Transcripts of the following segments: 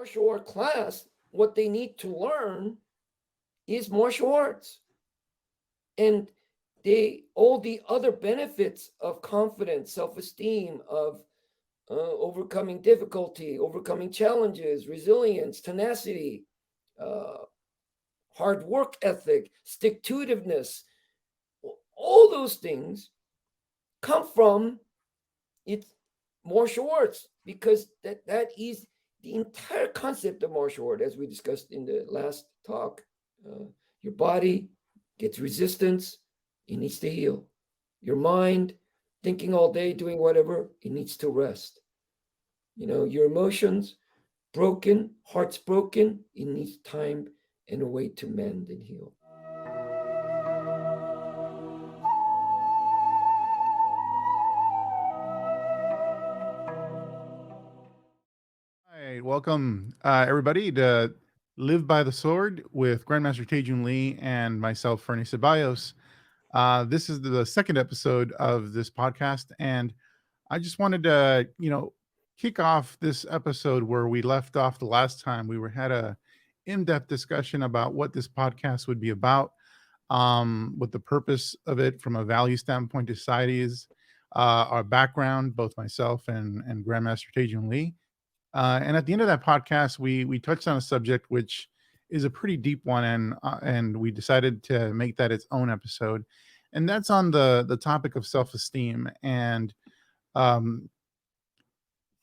martial art class, what they need to learn is martial arts. And all the other benefits of confidence, self-esteem, of overcoming difficulty, overcoming challenges, resilience, tenacity, uh, hard work ethic, stick-to-itiveness, all those things come from it's martial arts, because that is the entire concept of martial art, as we discussed in the last talk. Uh, your body gets resistance, it needs to heal. Your mind, thinking all day, doing whatever, it needs to rest. Your emotions, broken, heart's broken, it needs time and a way to mend and heal. All right, welcome everybody to Live by the Sword with Grandmaster Taejoon Lee and myself, Ferny Ceballos. This is the second episode of this podcast, and I just wanted to, kick off this episode where we left off the last time. We had a in-depth discussion about what this podcast would be about, what the purpose of it from a value standpoint to society is, our background, both myself and Grandmaster Taejoon Lee. And at the end of that podcast, we touched on a subject which is a pretty deep one, and we decided to make that its own episode, and that's on the topic of self esteem. And um,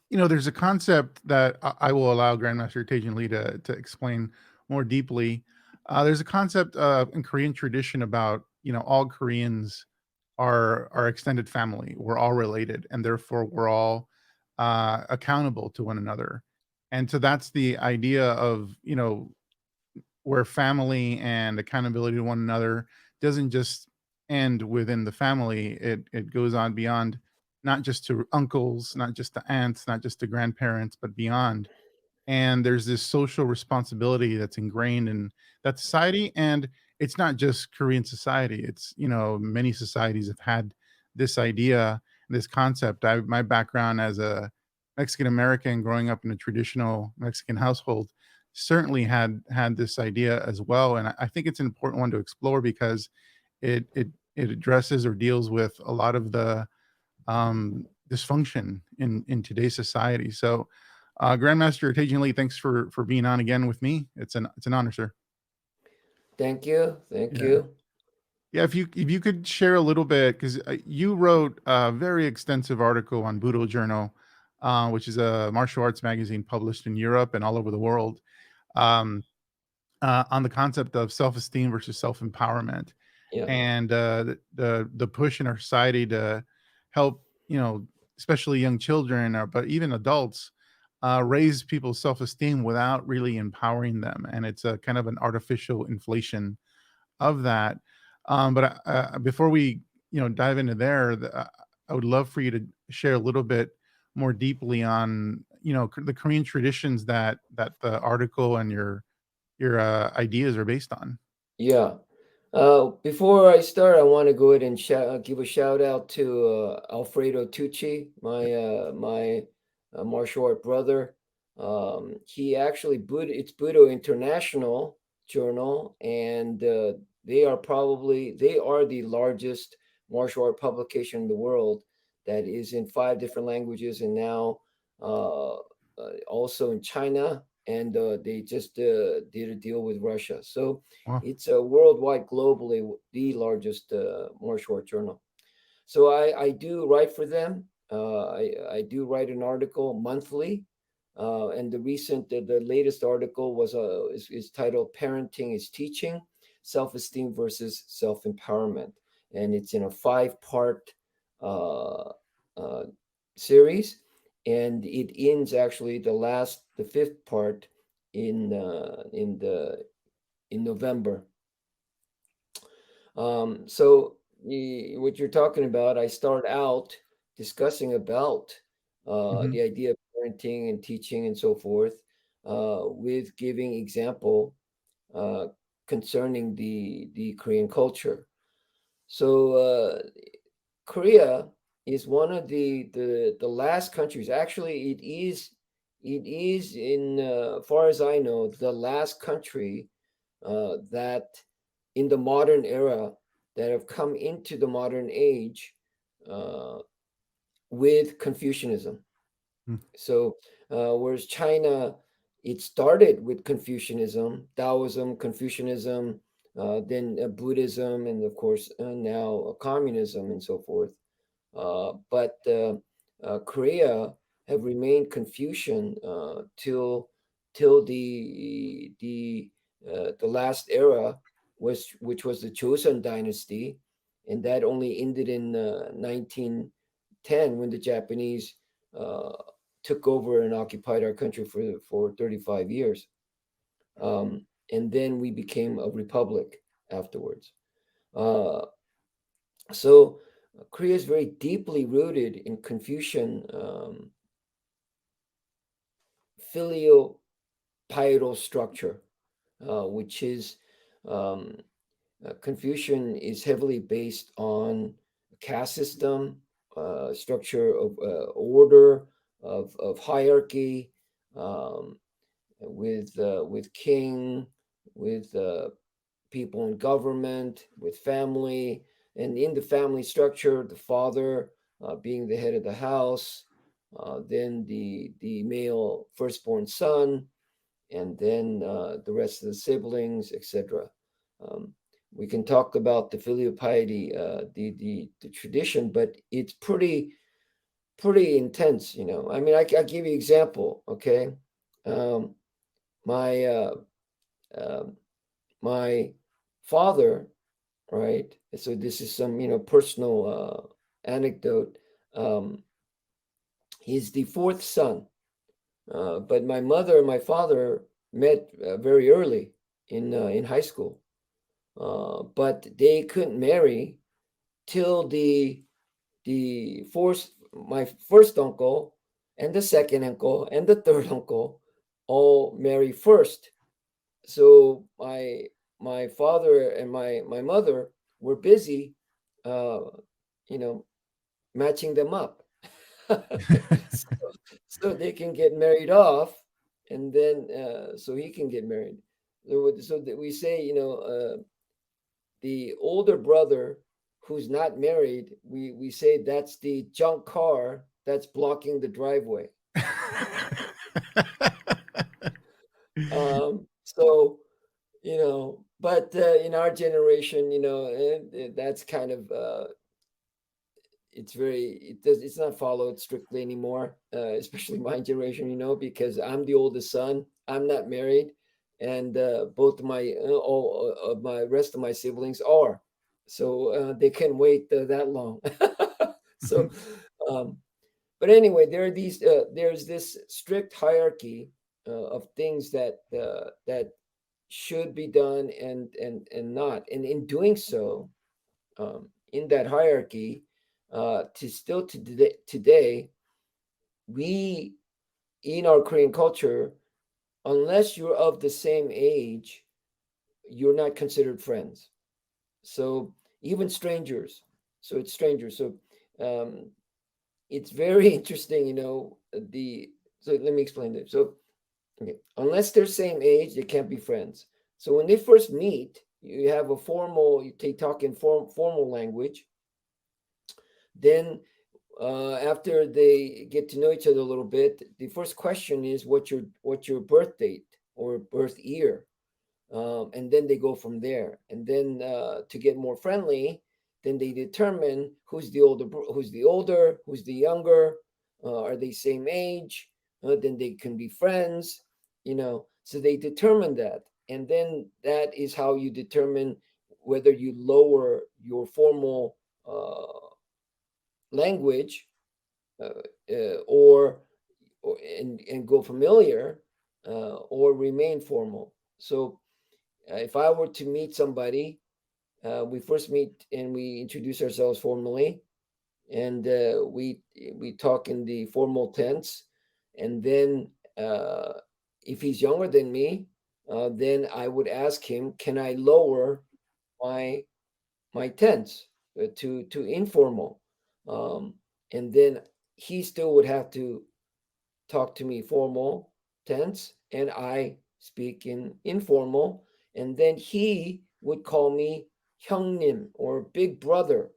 there's a concept that I will allow Grandmaster Taejoon Lee to explain more deeply. There's a concept in Korean tradition about all Koreans are extended family. We're all related, and therefore we're all accountable to one another. And so that's the idea of where family and accountability to one another doesn't just end within the family. It goes on beyond, not just to uncles, not just to aunts, not just to grandparents, but beyond. And there's this social responsibility that's ingrained in that society. And it's not just Korean society. It's, many societies have had this idea, this concept. My background as a Mexican American growing up in a traditional Mexican household certainly had this idea as well. And I think it's an important one to explore because it addresses or deals with a lot of the dysfunction in today's society. So, Grandmaster Taejoon Lee, thanks for being on again with me. It's an honor, sir. Thank you. Thank Yeah, you. yeah. If you could share a little bit, because you wrote a very extensive article on Budo Journal, which is a martial arts magazine published in Europe and all over the world, um, on the concept of self esteem versus self empowerment, Yeah. and the push in our society to help especially young children, but even adults, raise people's self-esteem without really empowering them, and it's a kind of an artificial inflation of that. But before we dive into there, I would love for you to share a little bit more deeply on the Korean traditions that the article and your ideas are based on. Yeah. Before I start, I want to go ahead and give a shout out to Alfredo Tucci, my martial art brother. He actually it's Budo International Journal, and they are the largest martial art publication in the world that is in 5 different languages, and now also in China, and they just did a deal with Russia. So Well, it's a worldwide, globally, the largest martial art journal. So I do write for them. I do write an article monthly, and the latest article is titled "Parenting is Teaching: Self-Esteem versus Self-Empowerment," and it's in a 5-part uh, uh, series, and it ends actually the fifth part in November. So what you're talking about, I start out discussing about mhm. the idea of parenting and teaching and so forth, with giving example uh, concerning the Korean culture. So Korea is one of the last countries. Actually, it is it is, in far as I know, the last country that in the modern era that have come into the modern age uh, with Confucianism. Mm. So, whereas China, it started with Confucianism, Taoism, Confucianism, then Buddhism, and of course now communism and so forth. But Korea have remained Confucian till the last era, which was the Joseon dynasty, and that only ended in 1910 when the Japanese uh, took over and occupied our country for 35 years. And then we became a republic afterwards. Uh, so Korea is very deeply rooted in Confucian filial pietal structure, which is um, Confucian is heavily based on caste system, structure of order, of hierarchy, um, with king, with people in government, with family, and in the family structure, the father being the head of the house, then the male firstborn son, and then the rest of the siblings, etc. Um, we can talk about the filial piety, the tradition, but it's pretty intense. I mean, I'll give you example. Okay, um, my um my father, right? So this is some personal anecdote. Um, he's the fourth son, but my mother and my father met very early in high school, but they couldn't marry till the fourth my first uncle and the second uncle and the third uncle all marry first. So my father and my mother were busy, uh, you know, matching them up, so, so they can get married off, and then so he can get married. So that we say, the older brother who's not married, we say that's the junk car that's blocking the driveway. So but in our generation, that's kind of it's not followed strictly anymore, especially my generation, because I'm the oldest son, I'm not married, and both of my all of my rest of my siblings are, so they can't wait that long. So um, but anyway, there's this strict hierarchy of things that should be done and not. And in doing so, in that hierarchy, to still today, we in our Korean culture, unless you're of the same age, you're not considered friends. So even strangers. So it's strangers. So um, it's very interesting, the so let me explain this. So okay, unless they're same age, they can't be friends. So when they first meet, you have a formal, they talk in formal language. Then after they get to know each other a little bit, the first question is what's your birth date or birth year, and then they go from there. And then to get more friendly, then they determine who's the older, who's the younger, are they same age? Then they can be friends, So they determine that, and then that is how you determine whether you lower your formal language, uh, or go familiar, or remain formal. So if I were to meet somebody, we first meet and we introduce ourselves formally, and we talk in the formal tense, and then uh, if he's younger than me, then I would ask him, "Can I lower my my tense to informal?" Um, and then he still would have to talk to me formal tense, and I speak in informal, and then he would call me 형님 or big brother,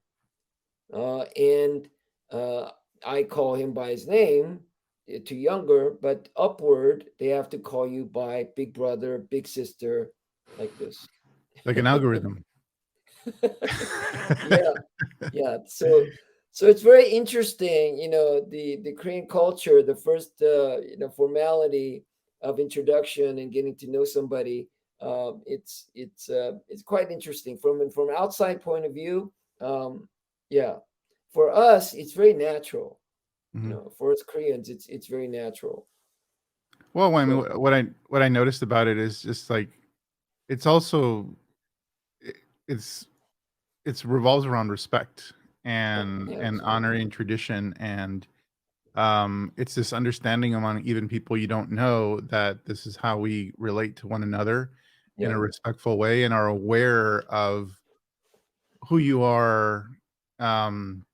and uh, I call him by his name to younger, but upward they have to call you by big brother, big sister, like this. Like an algorithm. Yeah, yeah. So it's very interesting, the Korean culture, the first formality of introduction and getting to know somebody. It's quite interesting from outside point of view. Um, yeah, for us, it's very natural. Mhm. For us Koreans, it's very natural. Well, I mean, So what I noticed about it is just like it's also I- it's it's revolves around respect yeah, and absolutely. honoring tradition, and it's this understanding among even people you don't know that this is how we relate to one another in Yeah, a respectful way and are aware of who you are, um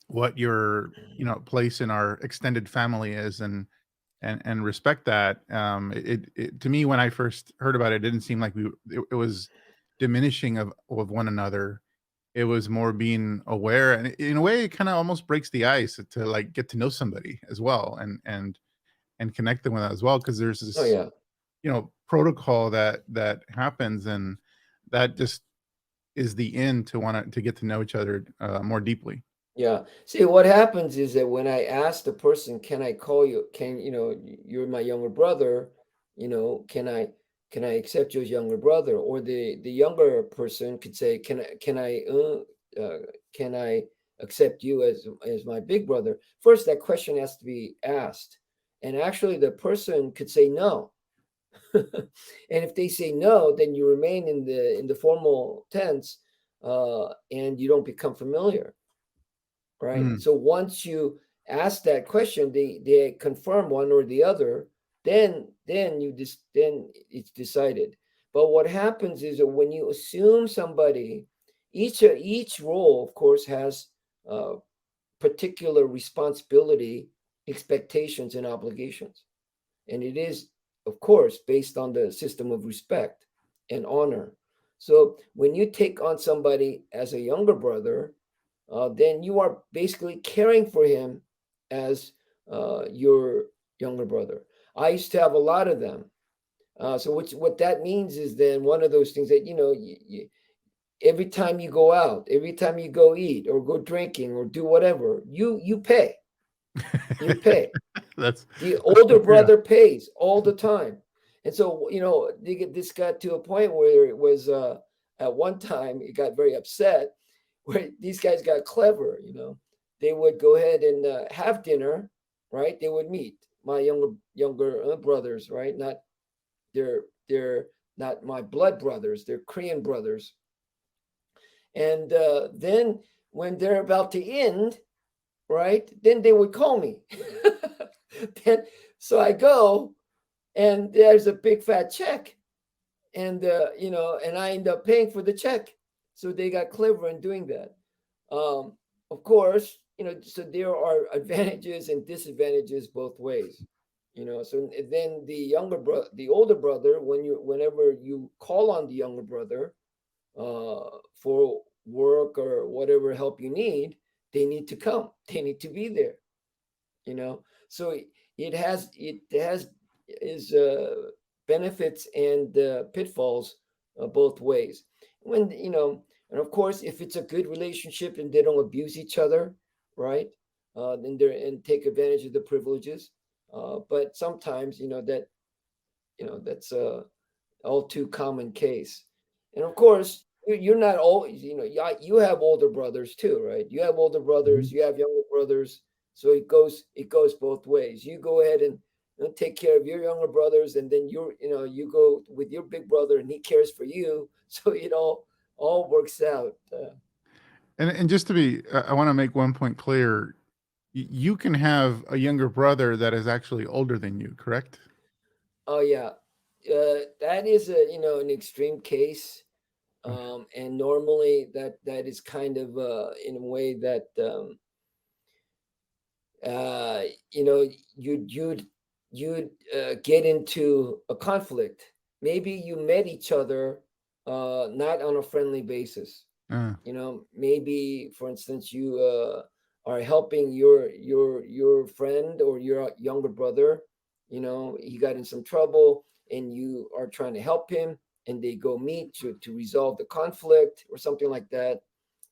what your place in our extended family is, and respect that. It to me, when I first heard about it, it didn't seem like it was diminishing of one another. It was more being aware, and in a way it kind of almost breaks the ice to like get to know somebody as well, and connect them with that as well, because there's oh this yeah. protocol that happens, and that just is the end to want to get to know each other more deeply. Yeah. See, what happens is that when I ask the person, "Can I call you? You're my younger brother. Can I accept you as younger brother?" Or the younger person could say, uh, can I accept you as my big brother?" First, that question has to be asked, and actually, the person could say no. And if they say no, then you remain in the formal tense, and you don't become familiar, right? Mm, So once you ask that question, they confirm one or the other, then it's decided. But what happens is that when you assume somebody, each role, of course, has uh, particular responsibility, expectations, and obligations, and it is, of course, based on the system of respect and honor. So when you take on somebody as a younger brother, then you are basically caring for him as your younger brother. I used to have a lot of them. So what that means is then one of those things that every time you go out, every time you go eat or go drinking or do whatever, you pay. You pay. that's The that's older yeah. brother pays all the time. And so, this got to a point where it was, at one time, it got very upset, where these guys got clever. They would go ahead and have dinner, right? They would meet my younger brothers, right? They're not my blood brothers, they're Korean brothers. And then when they're about to end, right, then they would call me. then So I go, and there's a big fat check, and and I end up paying for the check. So they got clever in doing that. Of course, so there are advantages and disadvantages both ways. So then the older brother, whenever you call on the younger brother for work or whatever help you need, they need to come. They need to be there. So it has is benefits and pitfalls both ways. And of course, if it's a good relationship and they don't abuse each other, right? Then and take advantage of the privileges. But sometimes that's all too common case. And of course, you're not always, you have older brothers too, right? You have older Mhm. brothers, you have younger brothers. So it goes both ways. You go ahead and take care of your younger brothers, and then you go with your big brother and he cares for you. So it all works out. And just to be, I want to make one point clear. You can have a younger brother that is actually older than you, correct? Oh yeah. That is an extreme case. And normally that is kind of in a way that uh, you know, you'd get into a conflict. Maybe you met each other not on a friendly basis. Uh, Maybe for instance, you are helping your friend or your younger brother. He got in some trouble, and you are trying to help him, and they go meet to resolve the conflict or something like that,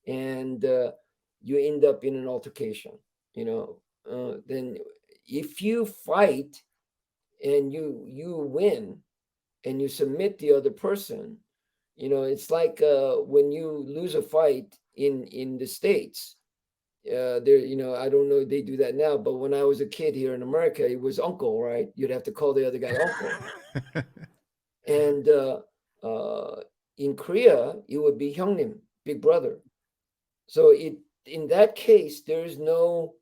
and you end up in an altercation. Then if you fight and you win and you submit the other person, it's like when you lose a fight in the States. There, I don't know if they do that now, but when I was a kid here in America, it was uncle, right? You'd have to call the other guy uncle. And uh, in Korea, it would be 형님, big brother. So in that case, there is no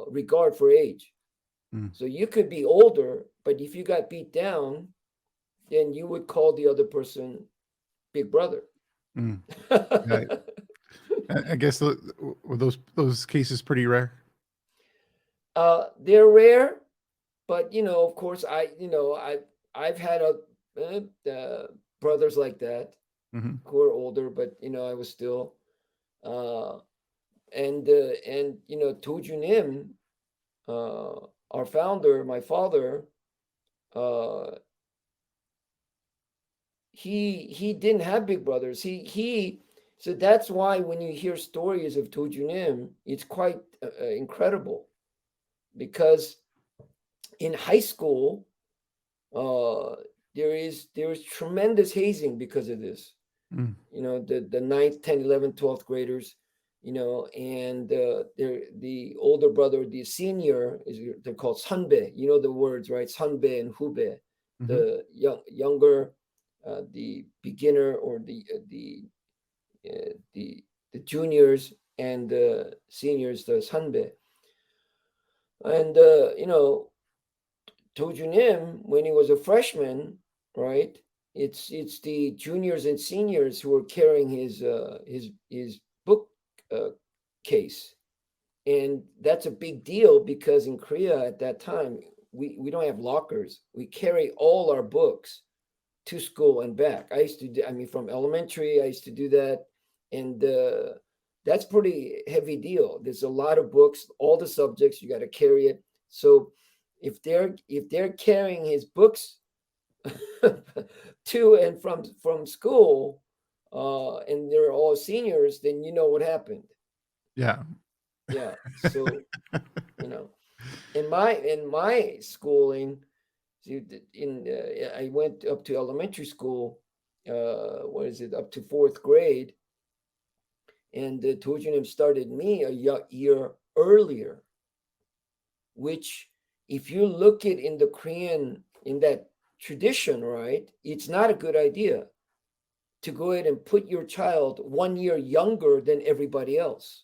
regard for age. mm, So you could be older, but if you got beat down, then you would call the other person big brother. mm. Yeah, I guess were those cases pretty rare. They're rare, but of course, I've had brothers like that Hmm. who are older, but I was still uh, and Taejoon Lim, our founder, my father, uh, he didn't have big brothers. He So that's why when you hear stories of Taejoon Lim, it's quite incredible, because in high school, uh, there is tremendous hazing because of this. Mm, The ninth, 10th, 11th, 12th graders, and the older brother, the senior, they're called Sunbe. You know the words, right? Sunbe and Hube. hmm. The younger, the beginner, or the juniors, and the seniors, the Sunbe. And Taejoon Lim, when he was a freshman, right? It's the juniors and seniors who are carrying his book uh, case, and that's a big deal because in Korea at that time we don't have lockers. We carry all our books to school and back. I used to do, I mean, from elementary, I used to do that, and that's pretty heavy deal. There's a lot of books, all the subjects you got to carry it. So if they're carrying his books to and from school, and they're all seniors, then you know what happened. Yeah. Yeah. So you know, in my schooling, see, I went up to elementary school. What is it? Up to fourth grade, and the Tojunim started me a year earlier. Which, if you look it in the Korean, in that tradition, right, it's not a good idea to go ahead and put your child 1 year younger than everybody else.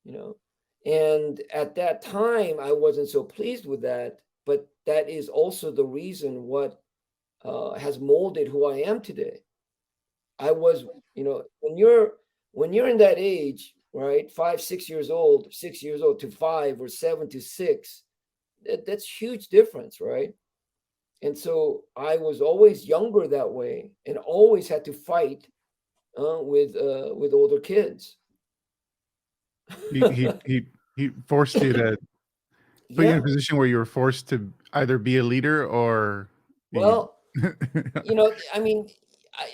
You know, and at that time, I wasn't so pleased with that. But that is also the reason what has molded who I am today. I was, when you're in that age, right, 5, 6 years old, 6 years old to 5, or 7 to 6, that's huge difference, right? And so I was always younger that way, and always had to fight with older kids. He he he he forced you to put you in a Yeah. position where you were forced to either be a leader or you. Well, I mean,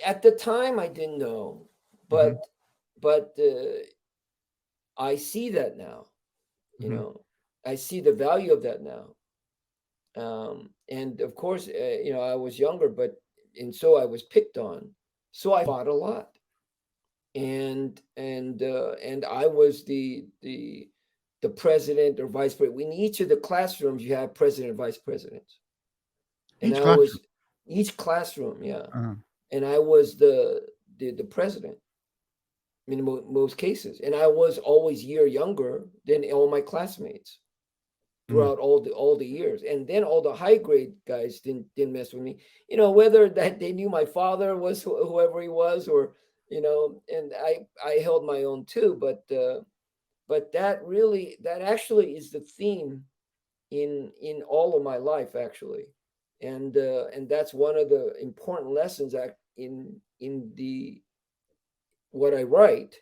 at the time I didn't know, Hmm. but I see that now. You Hmm. know, I see the value of that now. And of course, I was younger, and so I was picked on. So I fought a lot, and I was the president or vice president. In each of the classrooms, you have president, vice presidents, and Each I classroom. was each classroom, yeah, Uh, and I was the president in most cases, and I was always year younger than all my classmates mm, throughout all the years. And then all the high grade guys didn't mess with me. Whether that they knew my father was whoever he was, or and I held my own too. but that actually is the theme in all of my life, actually. And that's one of the important lessons in the what I write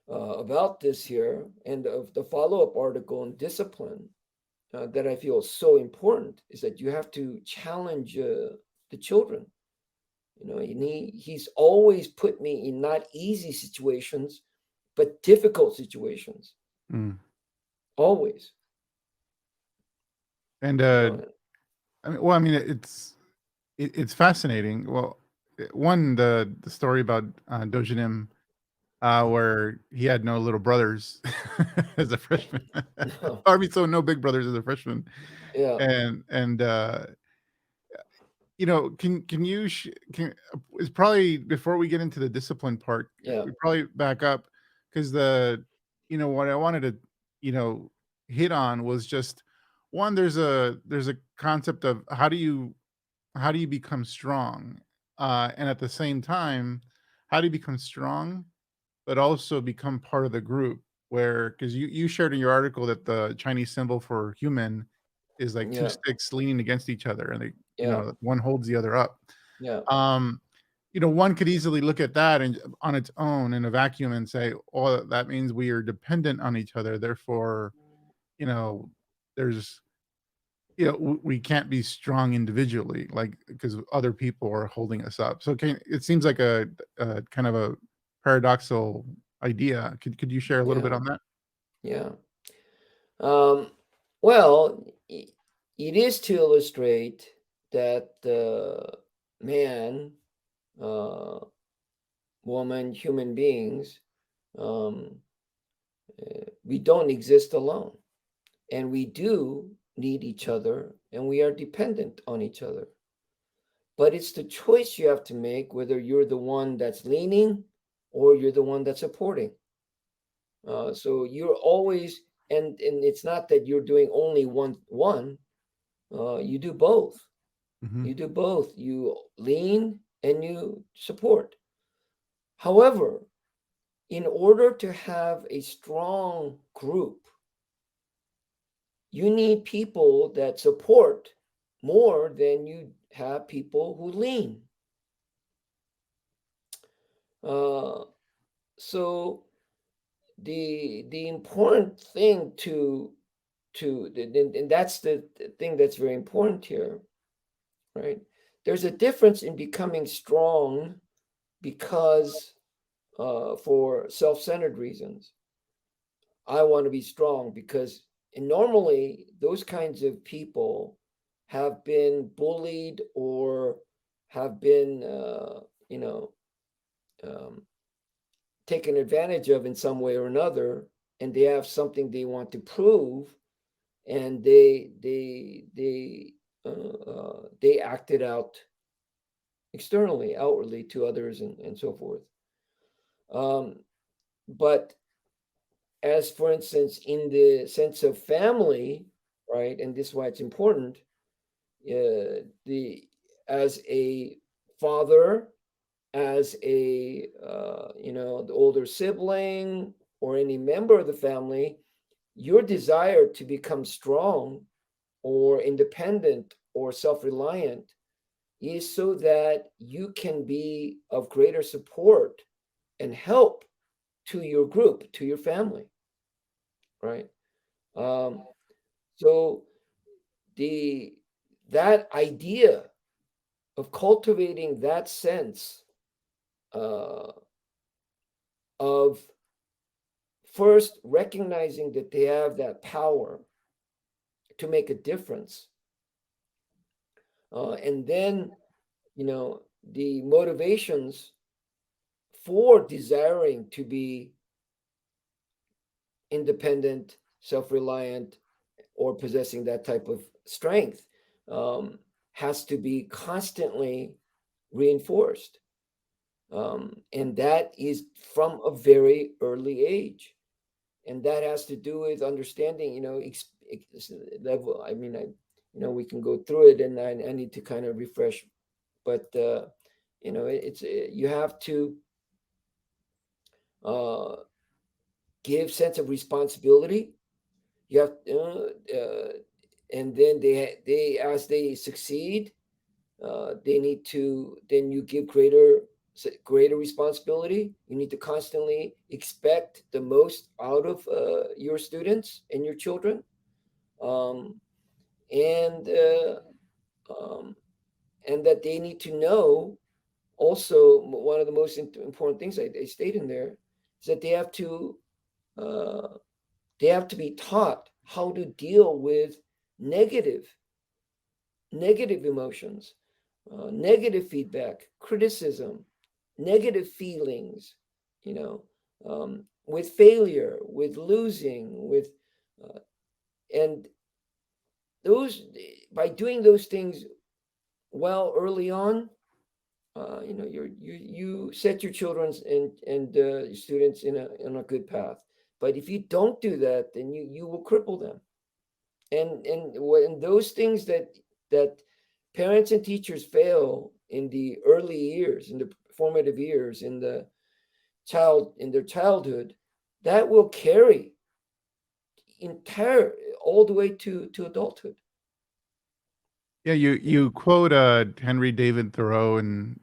about this here, and of the follow-up article on discipline, that I feel is so important, is that you have to challenge the children. And he's always put me in not easy situations, but difficult situations. Mm. Always. And You know. I mean, well, I mean, it's fascinating. Well, one, the story about Dojinim, where he had no little brothers as a freshman. No. I mean, so no big brothers as a freshman, Yeah. and can you can it's probably before we get into the discipline part, Yeah. we probably back up because what I wanted to you know hit on was just one. There's a concept of how do you become strong, and at the same time, how do you become strong but also become part of the group, where because you shared in your article that the Chinese symbol for human is like two Yeah. sticks leaning against each other, and Yeah. one holds the other up. Yeah. um one could easily look at that and on its own in a vacuum and say, oh, that means we are dependent on each other, therefore you know there's we can't be strong individually, like, because other people are holding us up. So it seems like a kind of a paradoxical idea. Could you share a little bit Yeah. on that? Yeah. Um, well, it is to illustrate that man, uh, woman, human beings, um, we don't exist alone, and we do need each other, and we are dependent on each other. But it's the choice you have to make, whether you're the one that's leaning or you're the one that's supporting. So you're always, and it's not that you're doing only one. You do both. Hmm. You do both. You lean and you support. However, in order to have a strong group, you need people that support more than you have people who lean. Uh, so the important thing and that's the thing that's very important here, right? There's a difference in becoming strong because for self-centered reasons. I want to be strong because, and normally those kinds of people have been bullied or have been, you know, um, taken advantage of in some way or another, and they have something they want to prove, and they acted out externally, outwardly to others, and so forth. Um, but as for instance, in the sense of family, right, and this is why it's important, the as a father, as a the older sibling or any member of the family, your desire to become strong or independent or self-reliant is so that you can be of greater support and help to your group, to your family, right? Um, so the that idea of cultivating that sense uh, of first recognizing that they have that power to make a difference, and then the motivations for desiring to be independent, self-reliant, or possessing that type of strength, um, has to be constantly reinforced. And that is from a very early age. And that has to do with understanding, level. I mean, we can go through it, and I need to kind of refresh. But, you have to uh, give sense of responsibility. You have, and then they as they succeed, they need to. Then you give greater responsibility. You need to constantly expect the most out of your students and your children, um, and um, and that they need to know. Also, one of the most important things I state in there is that uh, they have to be taught how to deal with negative negative emotions, negative feedback, criticism, negative feelings, you know, with failure, with losing, with uh, and those by doing those things well early on, you set your children's and your students in a good path. But if you don't do that, then you will cripple them. And when those things that parents and teachers fail in the early years, in the formative years, in their childhood, that will carry entire all the way to adulthood. Yeah, you quote Henry David Thoreau in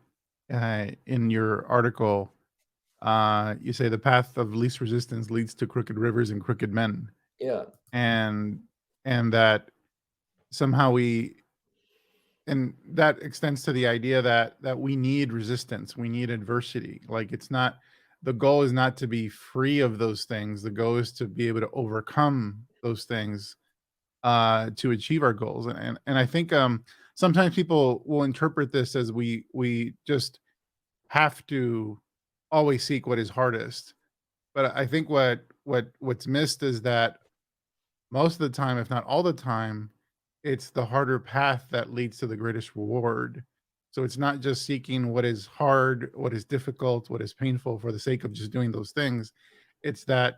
your article. You say the path of least resistance leads to crooked rivers and crooked men, Yeah, and and that somehow we and that extends to the idea that we need resistance, we need adversity. Like, it's not, the goal is not to be free of those things. The goal is to be able to overcome those things to achieve our goals. And I think sometimes people will interpret this as we just have to always seek what is hardest. But I think what's missed is that most of the time, if not all the time, it's the harder path that leads to the greatest reward. So it's not just seeking what is hard, what is difficult, what is painful for the sake of just doing those things. It's that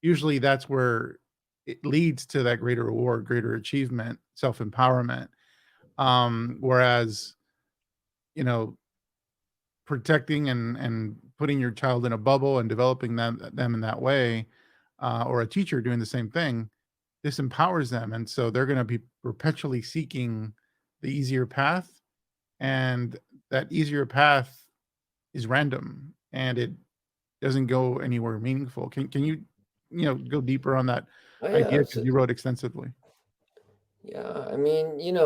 usually that's where it leads to that greater reward, greater achievement, self-empowerment. Whereas, you know, protecting and putting your child in a bubble and developing them in that way, or a teacher doing the same thing, this empowers them, and so they're going to be perpetually seeking the easier path, and that easier path is random and it doesn't go anywhere meaningful. Can you, go deeper on that oh, yeah, idea, because you wrote extensively? yeah. I mean,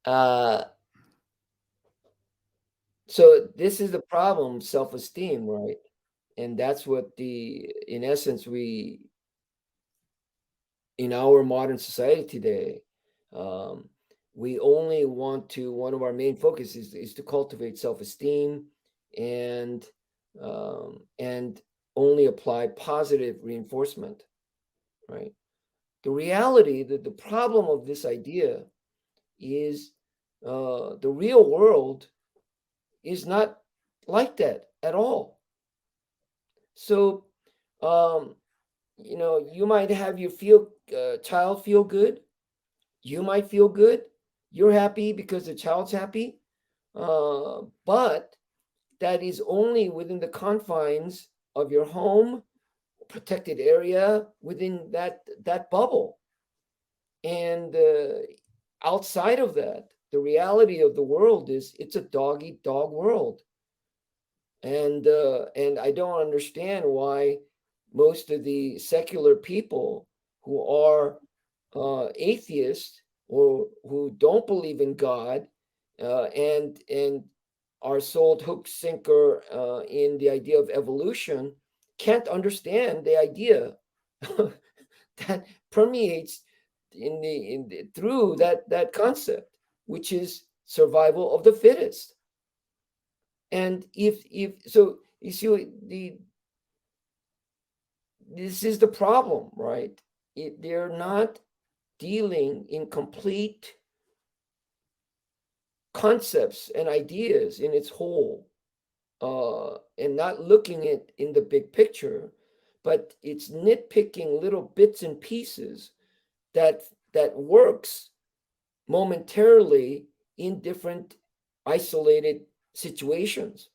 uh, so this is the problem, self-esteem, right? And that's what in essence, in our modern society today, um, we only want to, one of our main focuses is to cultivate self-esteem and, and only apply positive reinforcement, right? The reality, that the problem of this idea is the real world is not like that at all. So, um, you might have your child feel good. You might feel good. You're happy because the child's happy. But that is only within the confines of your home, protected area, within that bubble. And outside of that, the reality of the world is it's a dog eat dog world. And I don't understand why most of the secular people who are atheists or who don't believe in God, and are sold hook sinker in the idea of evolution, can't understand the idea that permeates through that concept, which is survival of the fittest. And if so, you see, this is the problem, right? They're not dealing in complete concepts and ideas in its whole, and not looking at in the big picture, but it's nitpicking little bits and pieces that that works momentarily, in different isolated situations.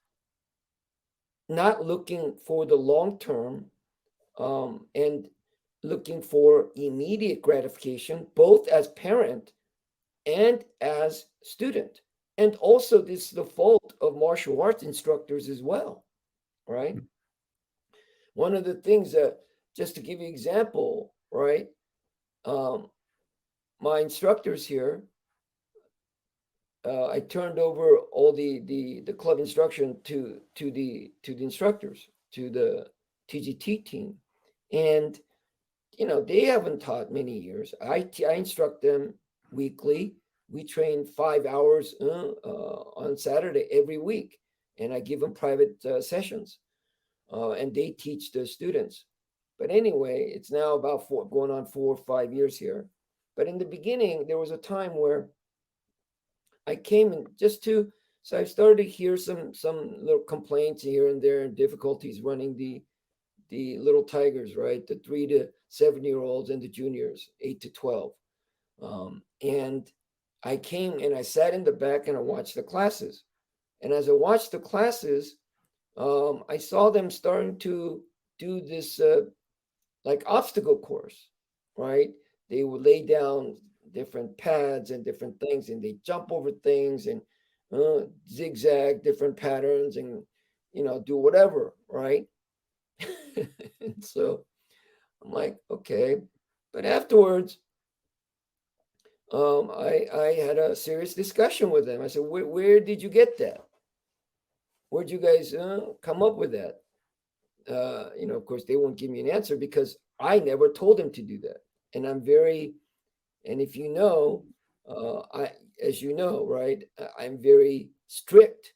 not looking for the long term, and looking for immediate gratification, both as parent and as student. And also, this is the fault of martial arts instructors as well, right? One of the things that, just to give you example, right? Um, my instructors here, I turned over all the club instruction to the instructors, to the TGT team, and they haven't taught many years. I instruct them weekly. We train 5 hours on Saturday every week, and I give them private sessions, and they teach the students. But anyway, it's now about going on 4 or 5 years here. But in the beginning, there was a time where I came in so I started to hear some little complaints here and there and difficulties running the little tigers, right? The 3 to 7 year olds and the juniors, 8 to 12. And I came and I sat in the back and I watched the classes. And as I watched the classes, I saw them starting to do this like obstacle course, right? They would lay down different pads and different things, and they jump over things and zigzag different patterns and do whatever, right? And so I'm like, okay. But afterwards, I had a serious discussion with them. I said, where did you get that? Where'd you guys come up with that? Of course, they won't give me an answer because I never told them to do that. And and if you know, as you know, right, I'm very strict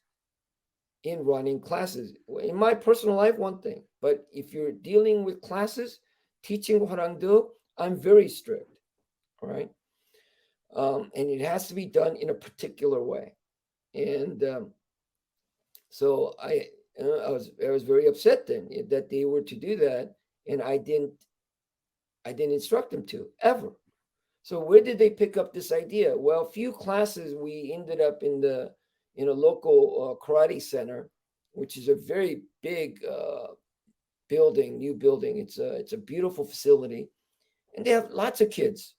in running classes. In my personal life, one thing, but if you're dealing with classes, teaching Hwa Rang Do, I'm very strict, all right? And it has to be done in a particular way. And so I was very upset then that they were to do that, and I didn't instruct them to ever. So where did they pick up this idea? Well, few classes we ended up in a local karate center, which is a very big new building. It's a beautiful facility, and they have lots of kids.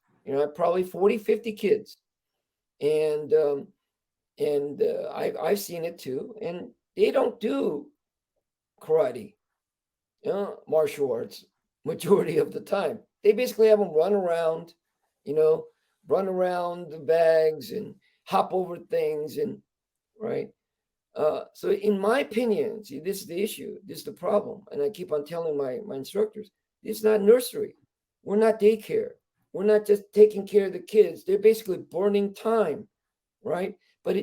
Probably 40, 50 kids, and I've seen it too. And they don't do karate, martial arts, majority of the time. They basically have them you know, run around the bags and hop over things, and right. So in my opinion, see, this is the issue. This is the problem, and I keep on telling my instructors, this is not nursery. We're not daycare. We're not just taking care of the kids. They're basically burning time, right? But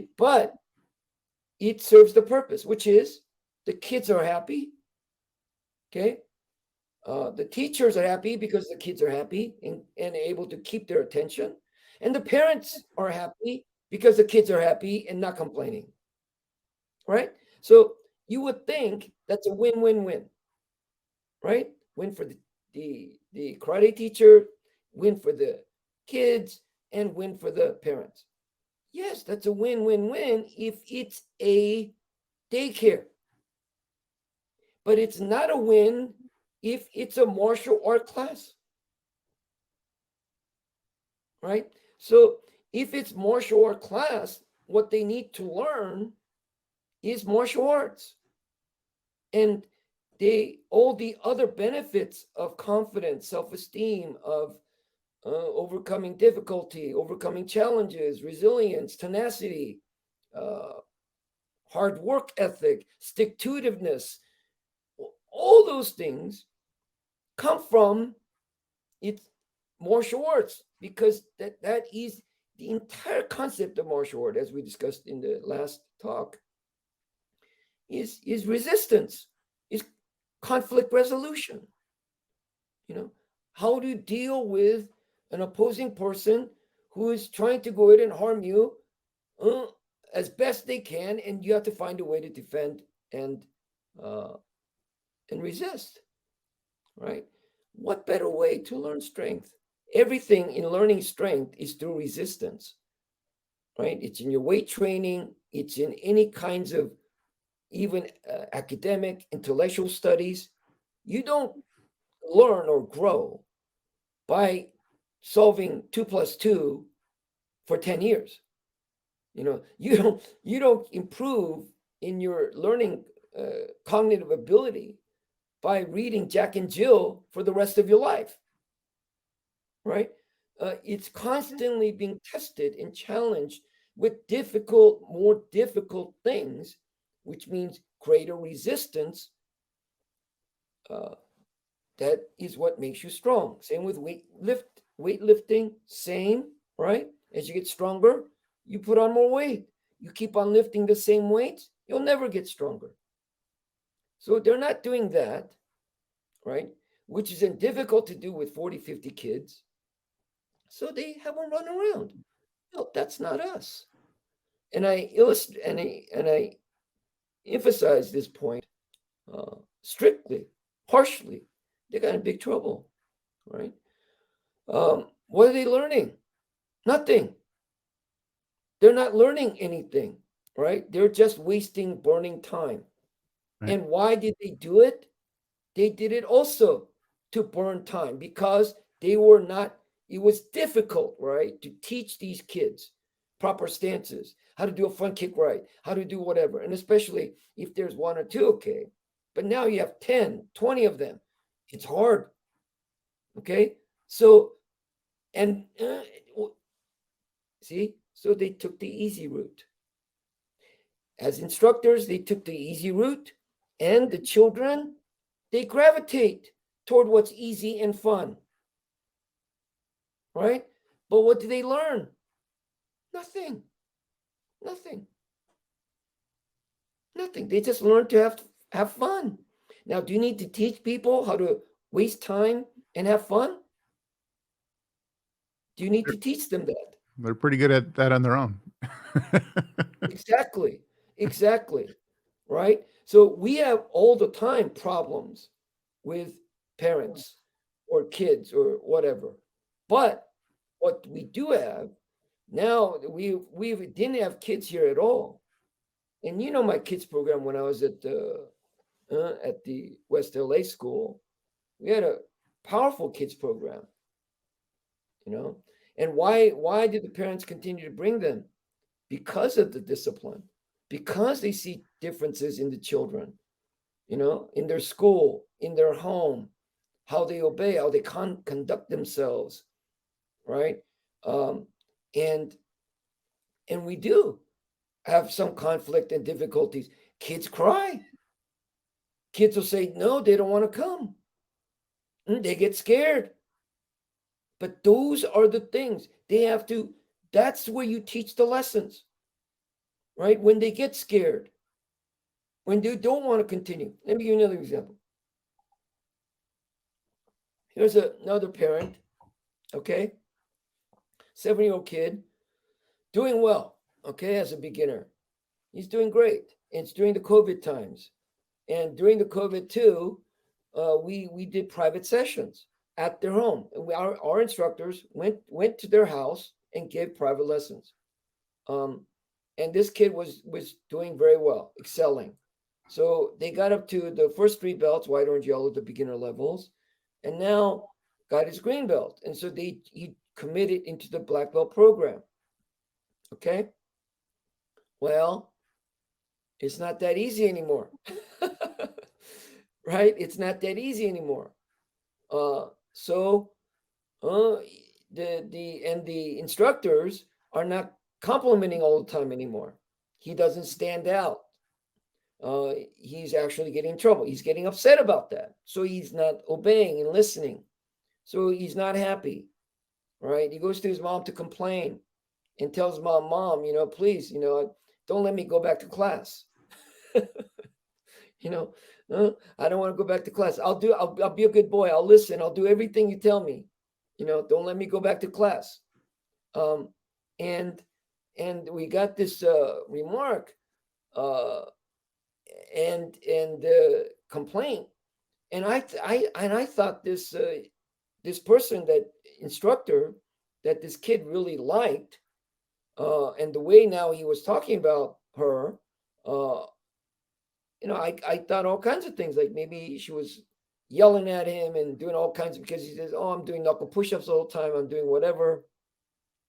it serves the purpose, which is the kids are happy. Okay, the teachers are happy because the kids are happy and able to keep their attention. And the parents are happy because the kids are happy and not complaining, right? So you would think that's a win-win-win, right? Win for the karate teacher, win for the kids, and win for the parents. Yes, that's a win-win-win if it's a daycare. But it's not a win if it's a martial art class, right? So if it's martial art class, what they need to learn is martial arts. And all the other benefits of confidence, self-esteem, of overcoming difficulty, overcoming challenges, resilience, tenacity, uh, hard work ethic, stick-to-itiveness, all those things come from it's martial arts, because that is the entire concept of martial art, as we discussed in the last talk, is resistance, is conflict resolution. How do you deal with an opposing person who is trying to go in and harm you uh, as best they can, and you have to find a way to defend and uh, and resist, right? What better way to learn strength? Everything in learning strength is through resistance, right? It's in your weight training, it's in any kinds of even academic, intellectual studies. You don't learn or grow by solving 2 plus 2 for 10 years. You don't improve in your learning cognitive ability by reading Jack and Jill for the rest of your life, right? It's constantly being tested and challenged with more difficult things, which means greater resistance. Uh, that is what makes you strong. Same with weightlifting, same, right? As you get stronger, you put on more weight. You keep on lifting the same weights, you'll never get stronger. So they're not doing that, right? Which is difficult to do with 40, 50 kids. So they have them run around. No, that's not us. And I illustrate and I emphasize this point strictly, harshly. They got in big trouble, right? What are they learning? Nothing. They're not learning anything, right? They're just wasting, burning time. Right. And why did they do it? They did it also to burn time because they were not, it was difficult, right, to teach these kids proper stances, how to do a front kick right, how to do whatever. And especially if there's one or two, okay. But now you have 10, 20 of them. It's hard. Okay. So, and see, so they took the easy route. As instructors, they took the easy route, and the children, they gravitate toward what's easy and fun, right? But what do they learn? Nothing. Nothing. Nothing. They just learn to have fun. Now, do you need to teach people how to waste time and have fun? Do you need to teach them that? They're pretty good at that on their own. Exactly. Exactly. Right? So we have all the time problems with parents or kids or whatever. But what we do have now, we didn't have kids here at all. And you know my kids program when I was at the West LA school, we had a powerful kids program, you know. And why did the parents continue to bring them? Because of the discipline, because they see differences in the children, you know, in their school, in their home, how they obey, how they conduct themselves, right? Um, and we do have some conflict and difficulties. Kids cry. Kids will say no, they don't want to come. They get scared. But those are the things they have to, that's where you teach the lessons, right? When they get scared, when they don't want to continue. Let me give you another example. Here's another parent, okay? 7-year-old kid, doing well, okay, as a beginner. He's doing great. And it's during the COVID times. And during the COVID too, we did private sessions at their home. And our instructors went to their house and gave private lessons. And this kid was doing very well, excelling. So they got up to the first 3 belts, white, orange, yellow, the beginner levels, and now got his green belt. And so he committed into the black belt program. Okay. Well, it's not that easy anymore. Right? It's not that easy anymore. So the instructors are not complimenting all the time anymore. He doesn't stand out. He's actually getting in trouble. He's getting upset about that. So he's not obeying and listening. So he's not happy. Right? He goes to his mom to complain and tells mom, you know, please, you know, don't let me go back to class. You know, I don't want to go back to class. I'll be a good boy. I'll listen. I'll do everything you tell me. You know, don't let me go back to class. And we got this remark and complaint, and I thought this person, that instructor that this kid really liked, and the way now he was talking about her, I thought all kinds of things, like maybe she was yelling at him and doing all kinds of, because he says, "Oh, I'm doing knuckle push-ups all the time. I'm doing whatever."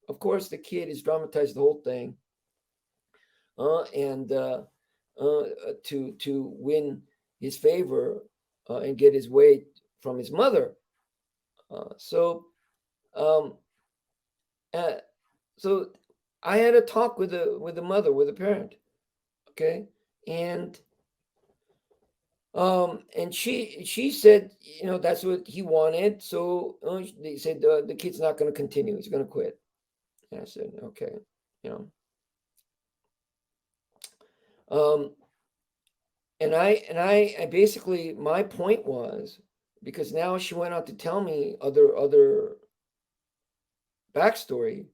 Of course, the kid is dramatized the whole thing, and to win his favor and get his way from his mother. So, um, uh, so I had a talk with the mother, with the parent. Okay, and and she said, that's what he wanted. So they said the kid's not going to continue; he's going to quit. And I said, okay, you know. Um, I basically, my point was, because now she went on to tell me other backstory.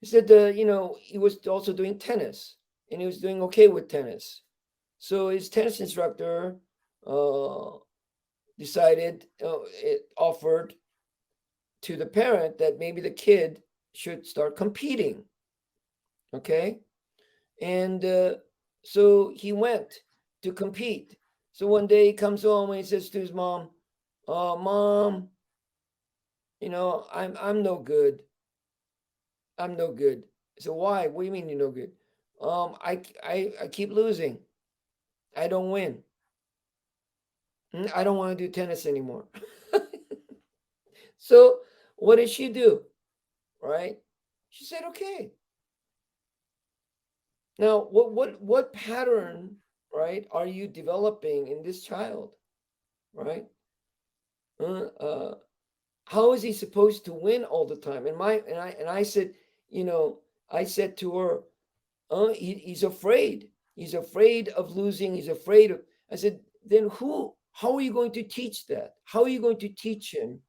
He said, he was also doing tennis, and he was doing okay with tennis. So his tennis instructor uh, decided, it offered to the parent that maybe the kid should start competing. Okay, and so he went to compete. So one day he comes home and he says to his mom, "Mom, I'm no good. I'm no good." So why? What do you mean you're no good? I keep losing. I don't win. I don't want to do tennis anymore." So what did she do? Right? She said, "Okay." Now, what pattern, right, are you developing in this child, right? Uh, uh, how is he supposed to win all the time? And I said, you know, I said to her, he's afraid. He's afraid of losing. He's afraid of. I said, then who? How are you going to teach that? How are you going to teach him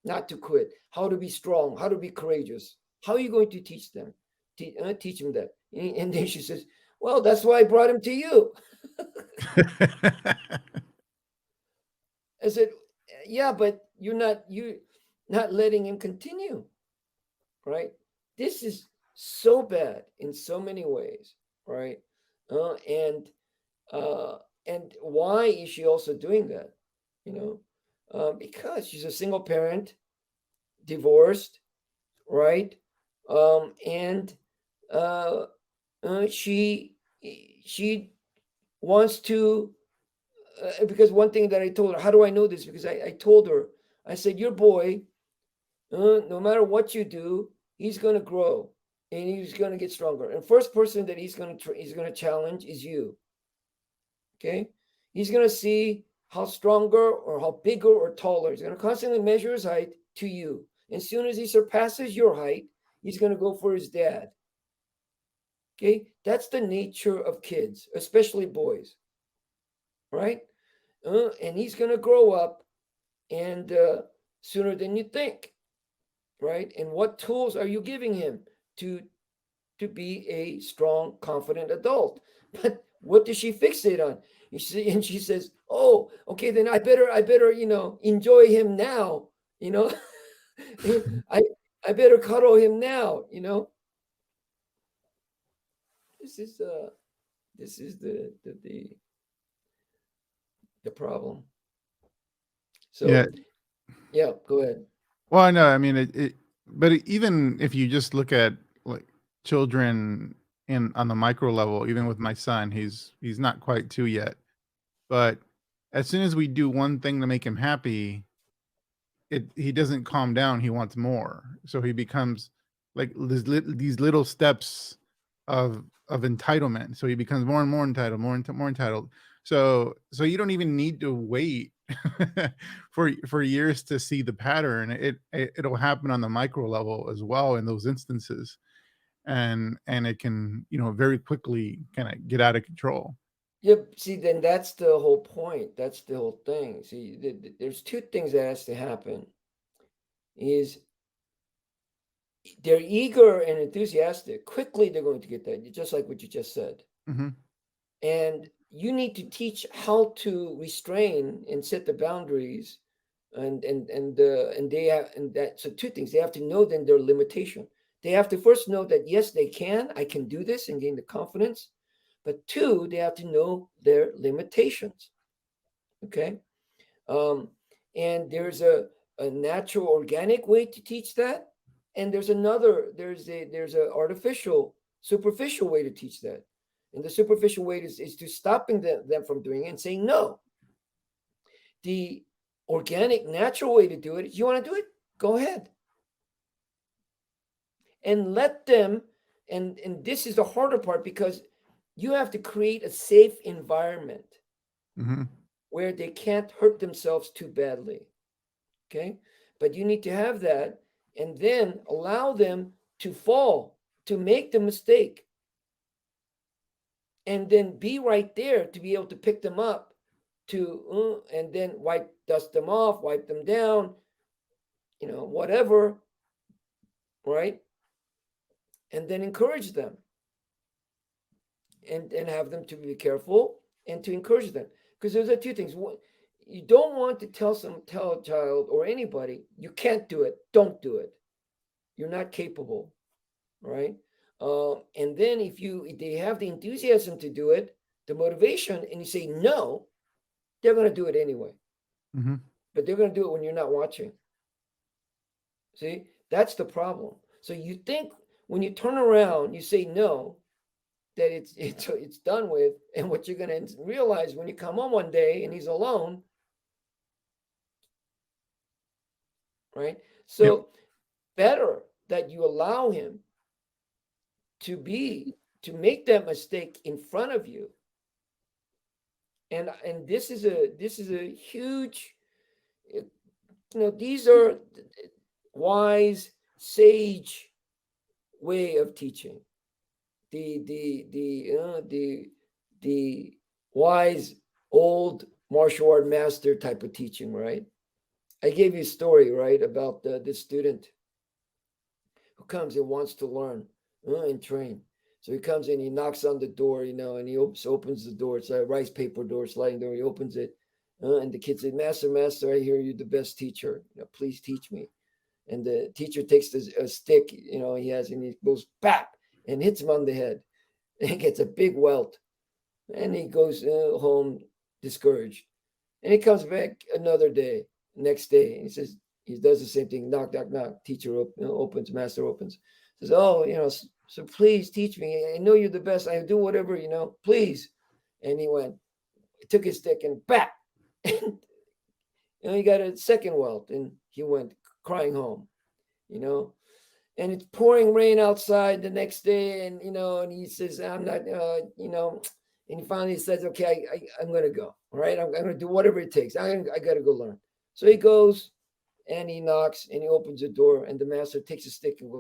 not to quit? How to be strong? How to be courageous? How are you going to teach them? Teach him that. And then she says, "Well, that's why I brought him to you." I said, "Yeah, but you not letting him continue, right? This is so bad in so many ways, right? Uh, and uh, and why is she also doing that? You know, because she's a single parent, divorced, right? And uh, she wants to, because one thing that I told her, how do I know this? Because I told her, I said, your boy, no matter what you do, he's going to grow and he's going to get stronger. And first person that he's going to challenge is you. Okay, he's going to see how stronger or how bigger or taller. He's going to constantly measure his height to you. As soon as he surpasses your height, he's going to go for his dad. Okay, that's the nature of kids, especially boys, right? And he's going to grow up and sooner than you think, right? And what tools are you giving him to to be a strong, confident adult? But what does she fixate on? You see, and she says, "Oh, okay, then I better, enjoy him now. You know, I I better cuddle him now. This is this is the problem. Yeah. So yeah, go ahead. Well, I know. I mean, but even if you just look at like children in on the micro level, even with my son, he's not quite two yet. But as soon as we do one thing to make him happy, he doesn't calm down. He wants more. So he becomes like these little steps of entitlement. So he becomes more and more entitled, more entitled. So you don't even need to wait for years to see the pattern. It'll happen on the micro level as well in those instances, and it can very quickly kind of get out of control. Yep. See, then that's the whole point. That's the whole thing. See, there's two things that has to happen. Is they're eager and enthusiastic. Quickly, they're going to get that, just like what you just said. Hmm. And you need to teach how to restrain and set the boundaries, and they have, and that, so two things. They have to know then their limitation. They have to first know that yes, they can. I can do this and gain the confidence. But two, they have to know their limitations. Okay. Um, and there's a natural organic way to teach that. And there's a artificial, superficial way to teach that. And the superficial way is to stopping them from doing it and saying no. The organic, natural way to do it is, you want to do it? Go ahead. And let them, and this is the harder part, because you have to create a safe environment Mm-hmm. where they can't hurt themselves too badly. Okay. But you need to have that, and then allow them to fall, to make the mistake, and then be right there to be able to pick them up, and then dust them off, wipe them down, whatever, right? And then encourage them, and have them to be careful, and to encourage them. Because there's two things. One, you don't want to tell a child or anybody, you can't do it, don't do it, you're not capable, right? And then if they have the enthusiasm to do it, the motivation, and you say no, they're going to do it anyway. Mm-hmm. But they're going to do it when you're not watching. See, that's the problem. So you think when you turn around, you say no, that it's done with, and what you're going to realize when you come home one day and he's alone, right? Yep. So better that you allow him to make that mistake in front of you. And this is a huge, these are wise, sage way of teaching. The wise old martial art master type of teaching, right? I gave you a story, right, about this student who comes and wants to learn and train. So he comes in, he knocks on the door, and he opens the door. It's a rice paper door, sliding door. He opens it, and the kid said, "Master, master, I hear you're the best teacher. Please teach me." And the teacher takes a stick, he has, and he goes bap and hits him on the head, and he gets a big welt, and he goes home discouraged. And he comes back another day, next day, and he does the same thing. Knock, knock, knock. Teacher opens, master opens. Says, "Oh, so please teach me. I know you're the best. I do whatever, please." And he took his stick and bap. And he got a second welt, and he went crying home, you know. And it's pouring rain outside the next day, and he says, "I'm not, and he finally says, "Okay, I'm going to go. All right, I'm going to do whatever it takes. I got to go learn." So he goes, and he knocks, and he opens the door, and the master takes a stick and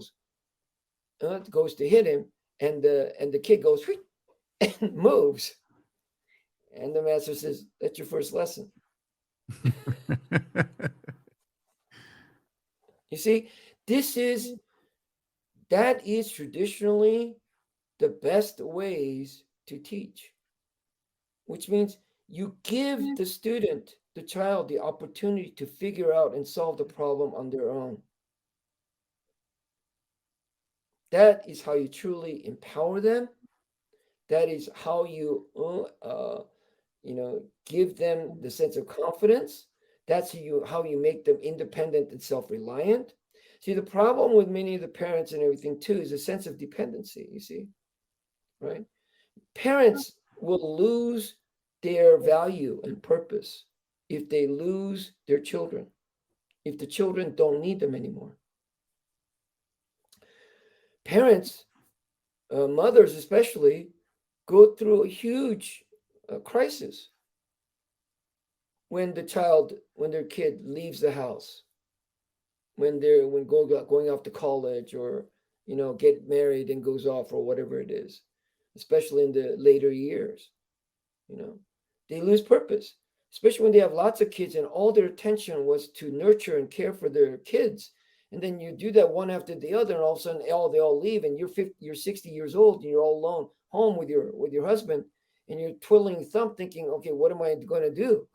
goes to hit him, and the kid goes and moves, and the master says, "That's your first lesson." You see, this is that is traditionally the best ways to teach, which means you give the student, the child, the opportunity to figure out and solve the problem on their own. That is how you truly empower them. That is how you, give them the sense of confidence. That's how you make them independent and self-reliant. See, the problem with many of the parents and everything too is a sense of dependency. You see, right? Parents will lose their value and purpose if they lose their children, if the children don't need them anymore. Parents, mothers especially, go through a huge crisis when their kid leaves the house, when going off to college, or get married and goes off, or whatever it is, especially in the later years. you know they lose purpose, especially when they have lots of kids and all their attention was to nurture and care for their kids. And then you do that one after the other, and all of a sudden they all leave, and you're 60 years old, and you're all alone home with your husband, and you're twiddling your thumb thinking, okay, what am I going to do?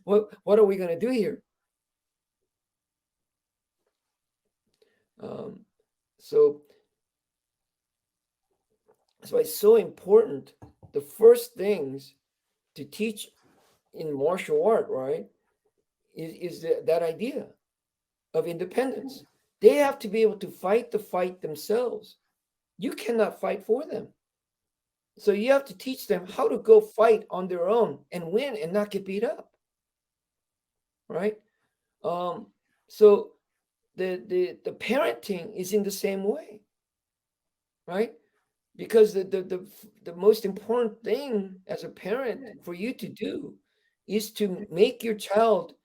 What are we going to do here? um, so that's why it's so important the first things to teach in martial art, right, is that idea of independence. They have to be able to fight the fight themselves. You cannot fight for them. So you have to teach them how to go fight on their own and win and not get beat up, right? Um, so the parenting is in the same way, right? Because the most important thing as a parent for you to do is to make your child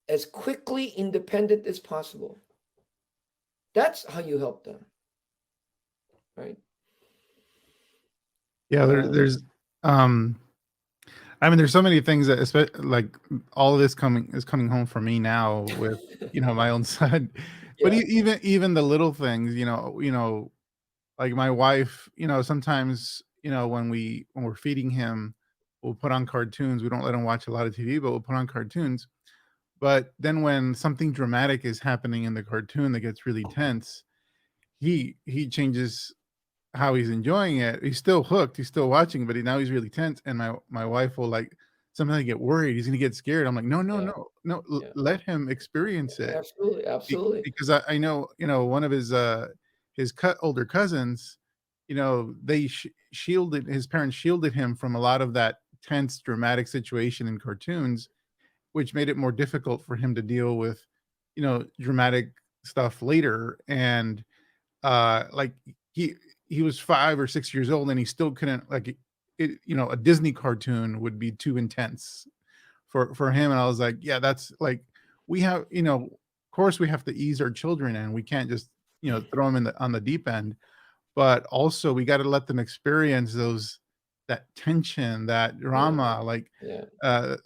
as quickly independent as possible. That's how you help them, right? Yeah, there's um I mean, there's so many things that, like, all of this coming home for me now with, my own son. But Yeah, even the little things, like my wife, sometimes, when we're feeding him, we'll put on cartoons. We don't let him watch a lot of TV, but we'll put on cartoons. But then when something dramatic is happening in the cartoon that gets really tense, he changes how he's enjoying it. He's still hooked. He's still watching, but now he's really tense. And my wife will, like, sometimes get worried. He's gonna get scared. I'm like, no, no, yeah, no, no. yeah. Let him experience it. Absolutely, absolutely. Because I know, one of his older cousins, they shielded his parents shielded him from a lot of that tense, dramatic situation in cartoons, which made it more difficult for him to deal with, dramatic stuff later. And like, he he was 5 or 6 years old, and he still couldn't, like, a Disney cartoon would be too intense for him. And I was like, yeah, that's like, we have, of course we have to ease our children, and we can't just, throw them on the deep end, but also we got to let them experience that tension, that Yeah, drama, like, yeah,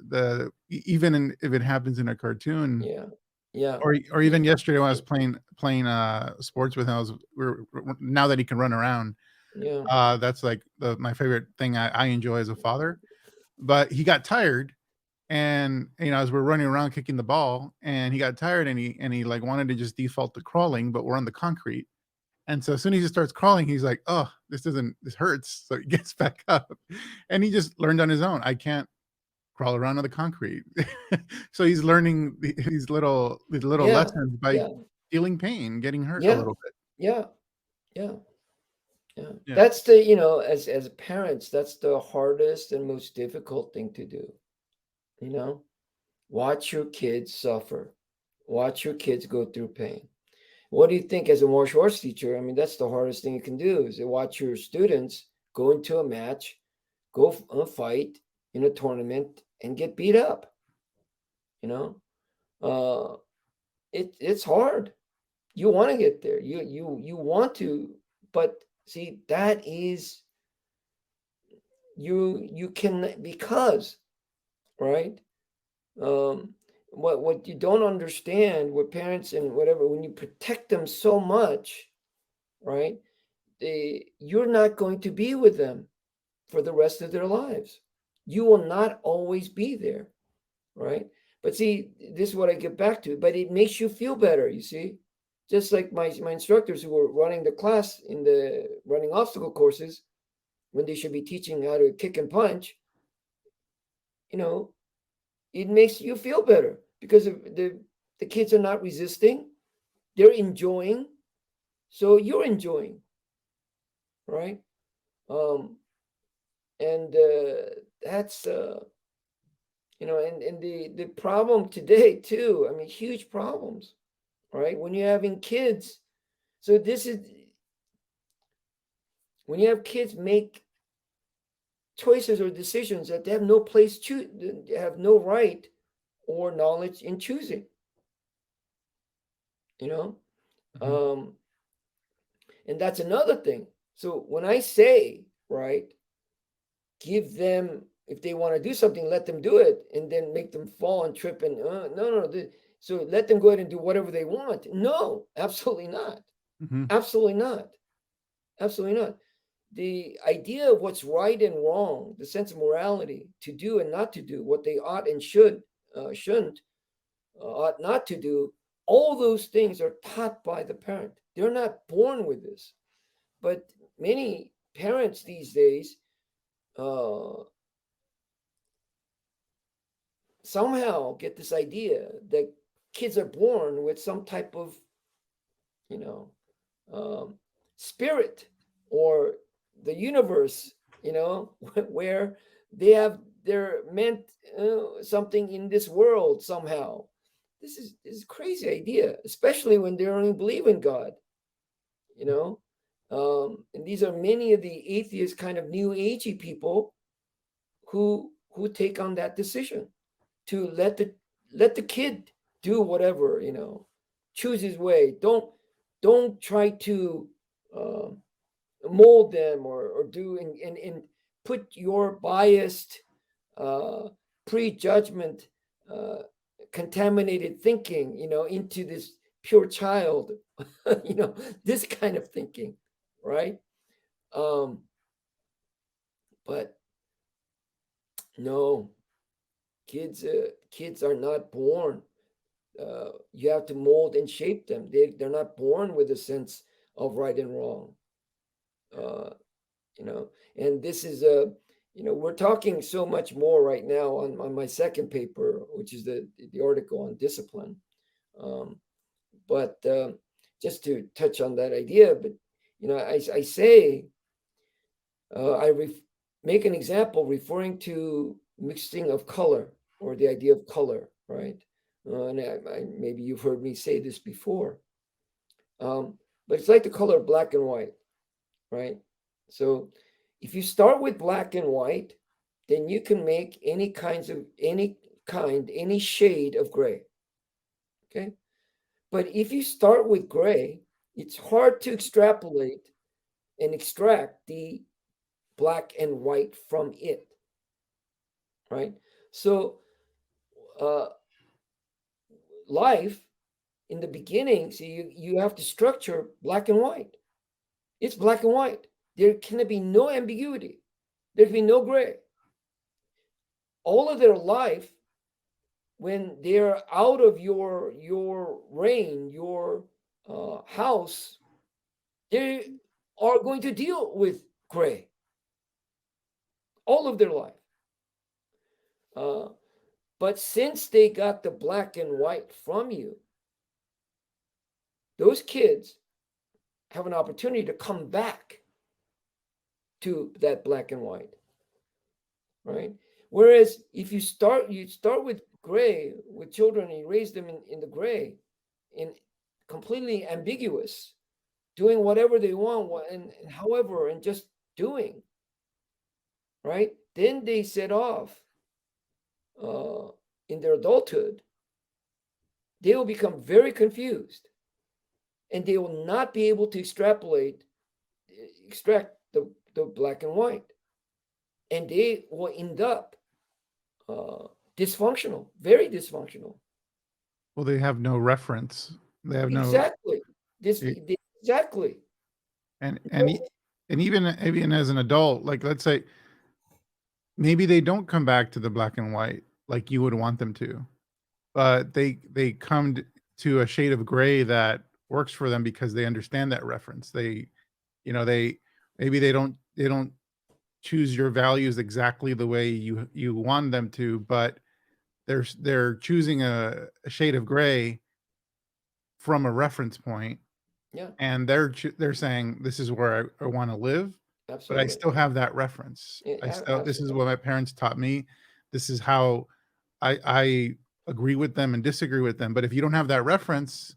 even if it happens in a cartoon. yeah, yeah, Or y- even yesterday when I was y- playing sports with him, now that he can run around, yeah, that's like my favorite thing I enjoy as a father. But he got tired, and, as we're running around kicking the ball, and he got tired, and he like wanted to just default to crawling, but we're on the concrete. And so as soon as he starts crawling, he's like, "Oh, this hurts." So he gets back up, and he just learned on his own. I can't crawl around on the concrete. So he's learning these little yeah, lessons by yeah, feeling pain, getting hurt a yeah, little bit. yeah, yeah, yeah. Yeah. That's the, as parents, that's the hardest and most difficult thing to do, you know? Watch your kids suffer. Watch your kids go through pain. What do you think as a martial arts teacher? I mean, that's the hardest thing you can do is to watch your students go into a match, fight in a tournament and get beat up, you know? Uh, it's hard. You want to get there. You want to, but see, that is you can because, right? Um, what you don't understand, what parents and whatever, when you protect them so much, right? You're not going to be with them for the rest of their lives. You will not always be there, right? But see, this is what I get back to. But it makes you feel better, you see? Just like my instructors who were running the class in the running obstacle courses, when they should be teaching how to kick and punch, you know, it makes you feel better because the kids are not resisting, they're enjoying, so you're enjoying, right? Um, and that's and the problem today too. I mean, huge problems, right? When you're having kids, so this is when you have kids make choices or decisions that they have no place to, they have no right or knowledge in choosing. You know, Mhm, um, and that's another thing. So when I say, right, give them, if they want to do something, let them do it, and then make them fall and trip and no, no, no. So let them go ahead and do whatever they want. No, absolutely not. mhm, Absolutely not. Absolutely not. The idea of what's right and wrong, the sense of morality, to do and not to do, what they ought and shouldn't, ought not to do, all those things are taught by the parent. They're not born with this. But many parents these days uh, somehow get this idea that kids are born with some type of, you know, um, spirit or the universe, where they're meant something in this world somehow. This is a crazy idea, especially when they don't even believe in God, you know. And these are many of the atheist kind of new agey people who take on that decision to let the kid do whatever, choose his way. Don't try to uh, mold them or do and put your biased uh, prejudgment, uh, contaminated thinking, into this pure child, this kind of thinking, right? Um, but no, kids are not born. You have to mold and shape them. They're not born with a sense of right and wrong. Uh, you know, and this is we're talking so much more right now on my second paper, which is the article on discipline. Um, but just to touch on that idea, but I say make an example referring to mixing of color or the idea of color, right? And maybe you've heard me say this before, but it's like the color black and white, right? So if you start with black and white, then you can make any shade of gray. Okay. But if you start with gray, it's hard to extrapolate and extract the black and white from it. Right. So uh, life in the beginning, see, you have to structure black and white. It's black and white. There can be no ambiguity. There can be no gray. All of their life, when they're out of your reign, your house, they are going to deal with gray all of their life. Uh, but since they got the black and white from you, those kids have an opportunity to come back to that black and white, right? Whereas if you start with gray with children and you raise them in the gray, in completely ambiguous, doing whatever they want and however and just doing, right? Then they set off uh, in their adulthood. They will become very confused, and they will not be able to extract the black and white, and they will end up uh, dysfunctional, very dysfunctional. Well, they have no reference. They have no Exactly. This e- exactly. and and No, e- and even as an adult, like let's say maybe they don't come back to the black and white like you would want them to, but they come to a shade of gray that works for them because they understand that reference. They maybe they don't choose your values exactly the way you want them to, but they're choosing a shade of gray from a reference point, yeah, and they're saying this is where I want to live, but I absolutely. still have that reference. Yeah, I still This is absolutely. what my parents taught me. This is how I agree with them and disagree with them. But if you don't have that reference,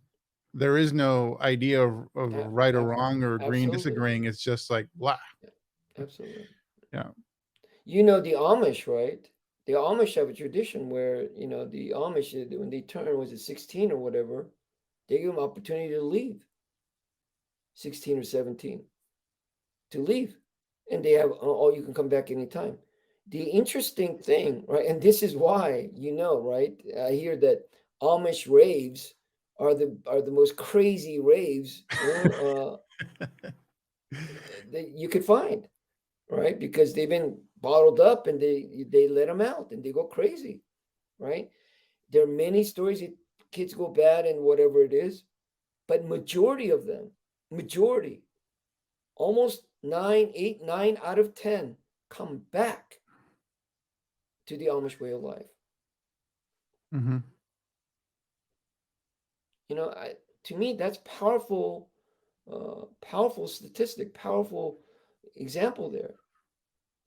there is no idea of A- right or ab- wrong or agreeing, Absolutely. disagreeing. It's just like blah. Yeah, absolutely. Yeah. You know the Amish, right? The Amish have a tradition where the Amish, when they turn, was it 16 or whatever, they give them opportunity to leave, 16 or 17, to leave, and they have, oh, you can come back anytime. The interesting thing, right, and this is why, right, I hear that Amish raves are the most crazy raves that you could find, right? Because they've been bottled up and they let them out and they go crazy, right? There are many stories that kids go bad and whatever it is, but majority of them, majority, almost nine out of 10 come back to the Amish way of life. Mm-hmm. You know, to me, that's powerful, powerful statistic, powerful example there.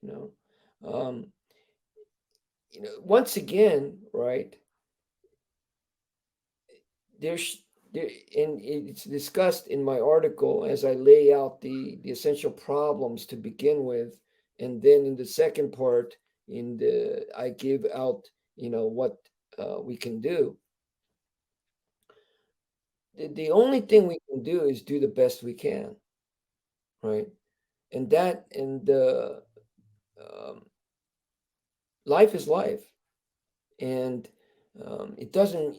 You know, once again, right? There's there, and it's discussed in my article as I lay out the essential problems to begin with, and then in the second part, I give out what we can do. The only thing we can do is do the best we can, right? And um, life is life, and it doesn't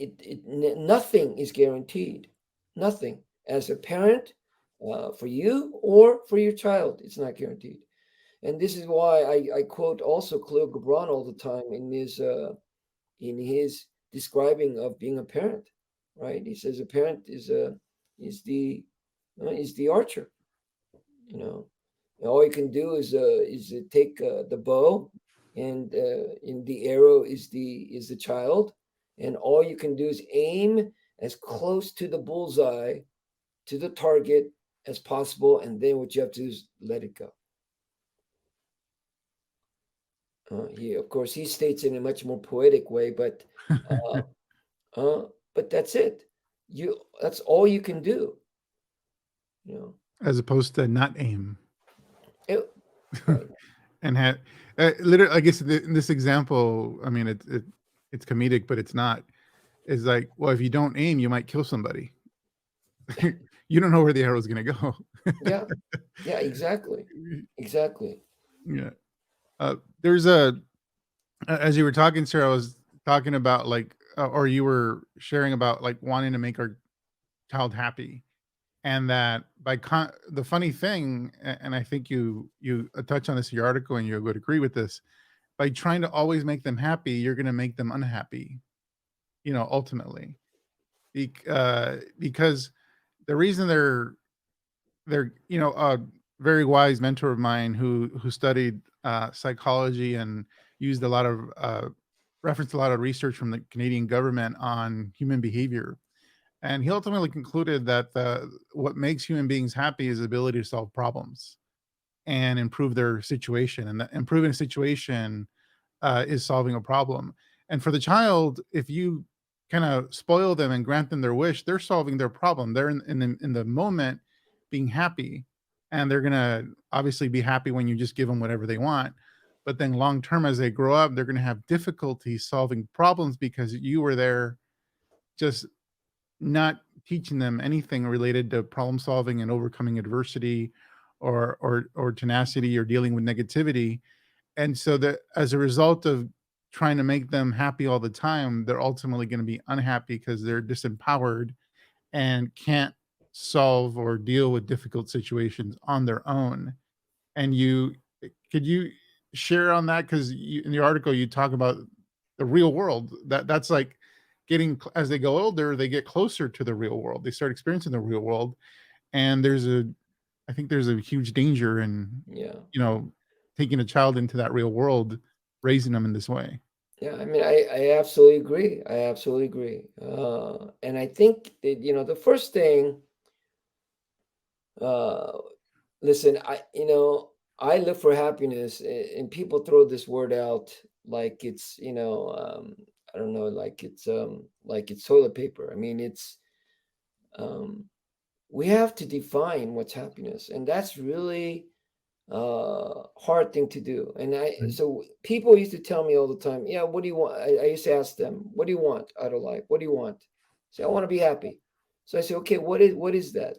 nothing is guaranteed, nothing as a parent, for you or for your child, it's not guaranteed. And this is why I quote also Khalil Gibran all the time in his describing of being a parent, right? He says a parent is the archer. You know, all you can do is take the bow, and in the arrow is the child, and all you can do is aim as close to the bullseye, to the target as possible, and then what you have to do is let it go. Of course, he states it in a much more poetic way, uh, but that's it. That's all you can do. You know, As opposed to not aim. it, right? And had literally, I guess in this example, I mean, it's comedic, but it's not. It's like, well, if you don't aim, you might kill somebody. You don't know where the arrow is going to go. Yeah, yeah, exactly, exactly. Yeah. There's as you were talking, sir, I was talking about like, or you were sharing about like wanting to make our child happy, and that the funny thing, and I think you touch on this in your article, and you would agree with this. By trying to always make them happy, you're going to make them unhappy. Ultimately, because the reason they're a very wise mentor of mine who studied psychology and used a lot of referenced a lot of research from the Canadian government on human behavior, and he ultimately concluded that what makes human beings happy is the ability to solve problems and improve their situation, and that improving a situation is solving a problem. And for the child, if you kind of spoil them and grant them their wish, they're solving their problem. They're in the moment being happy, and they're gonna obviously be happy when you just give them whatever they want. But then long term, as they grow up, they're gonna have difficulty solving problems because you were there just not teaching them anything related to problem solving and overcoming adversity, or tenacity, or dealing with negativity. And so that as a result of trying to make them happy all the time, they're ultimately going to be unhappy because they're disempowered and can't solve or deal with difficult situations on their own. And could you share on that? Because in the article you talk about the real world, that's like as they go older, they get closer to the real world. They start experiencing the real world, and I think there's a huge danger in, Yeah, you know, taking a child into that real world, raising them in this way. yeah. I mean, I absolutely agree. I absolutely agree. And I think that the first thing, uh, listen, I live for happiness, and people throw this word out like it's I don't know, like it's toilet paper. I mean, it's um, we have to define what's happiness, and that's really hard thing to do. And Right. so people used to tell me all the time, yeah, what do you want? I used to ask them, what do you want out of life? What do you want? Say, I want to be happy. So I say, okay, what is that?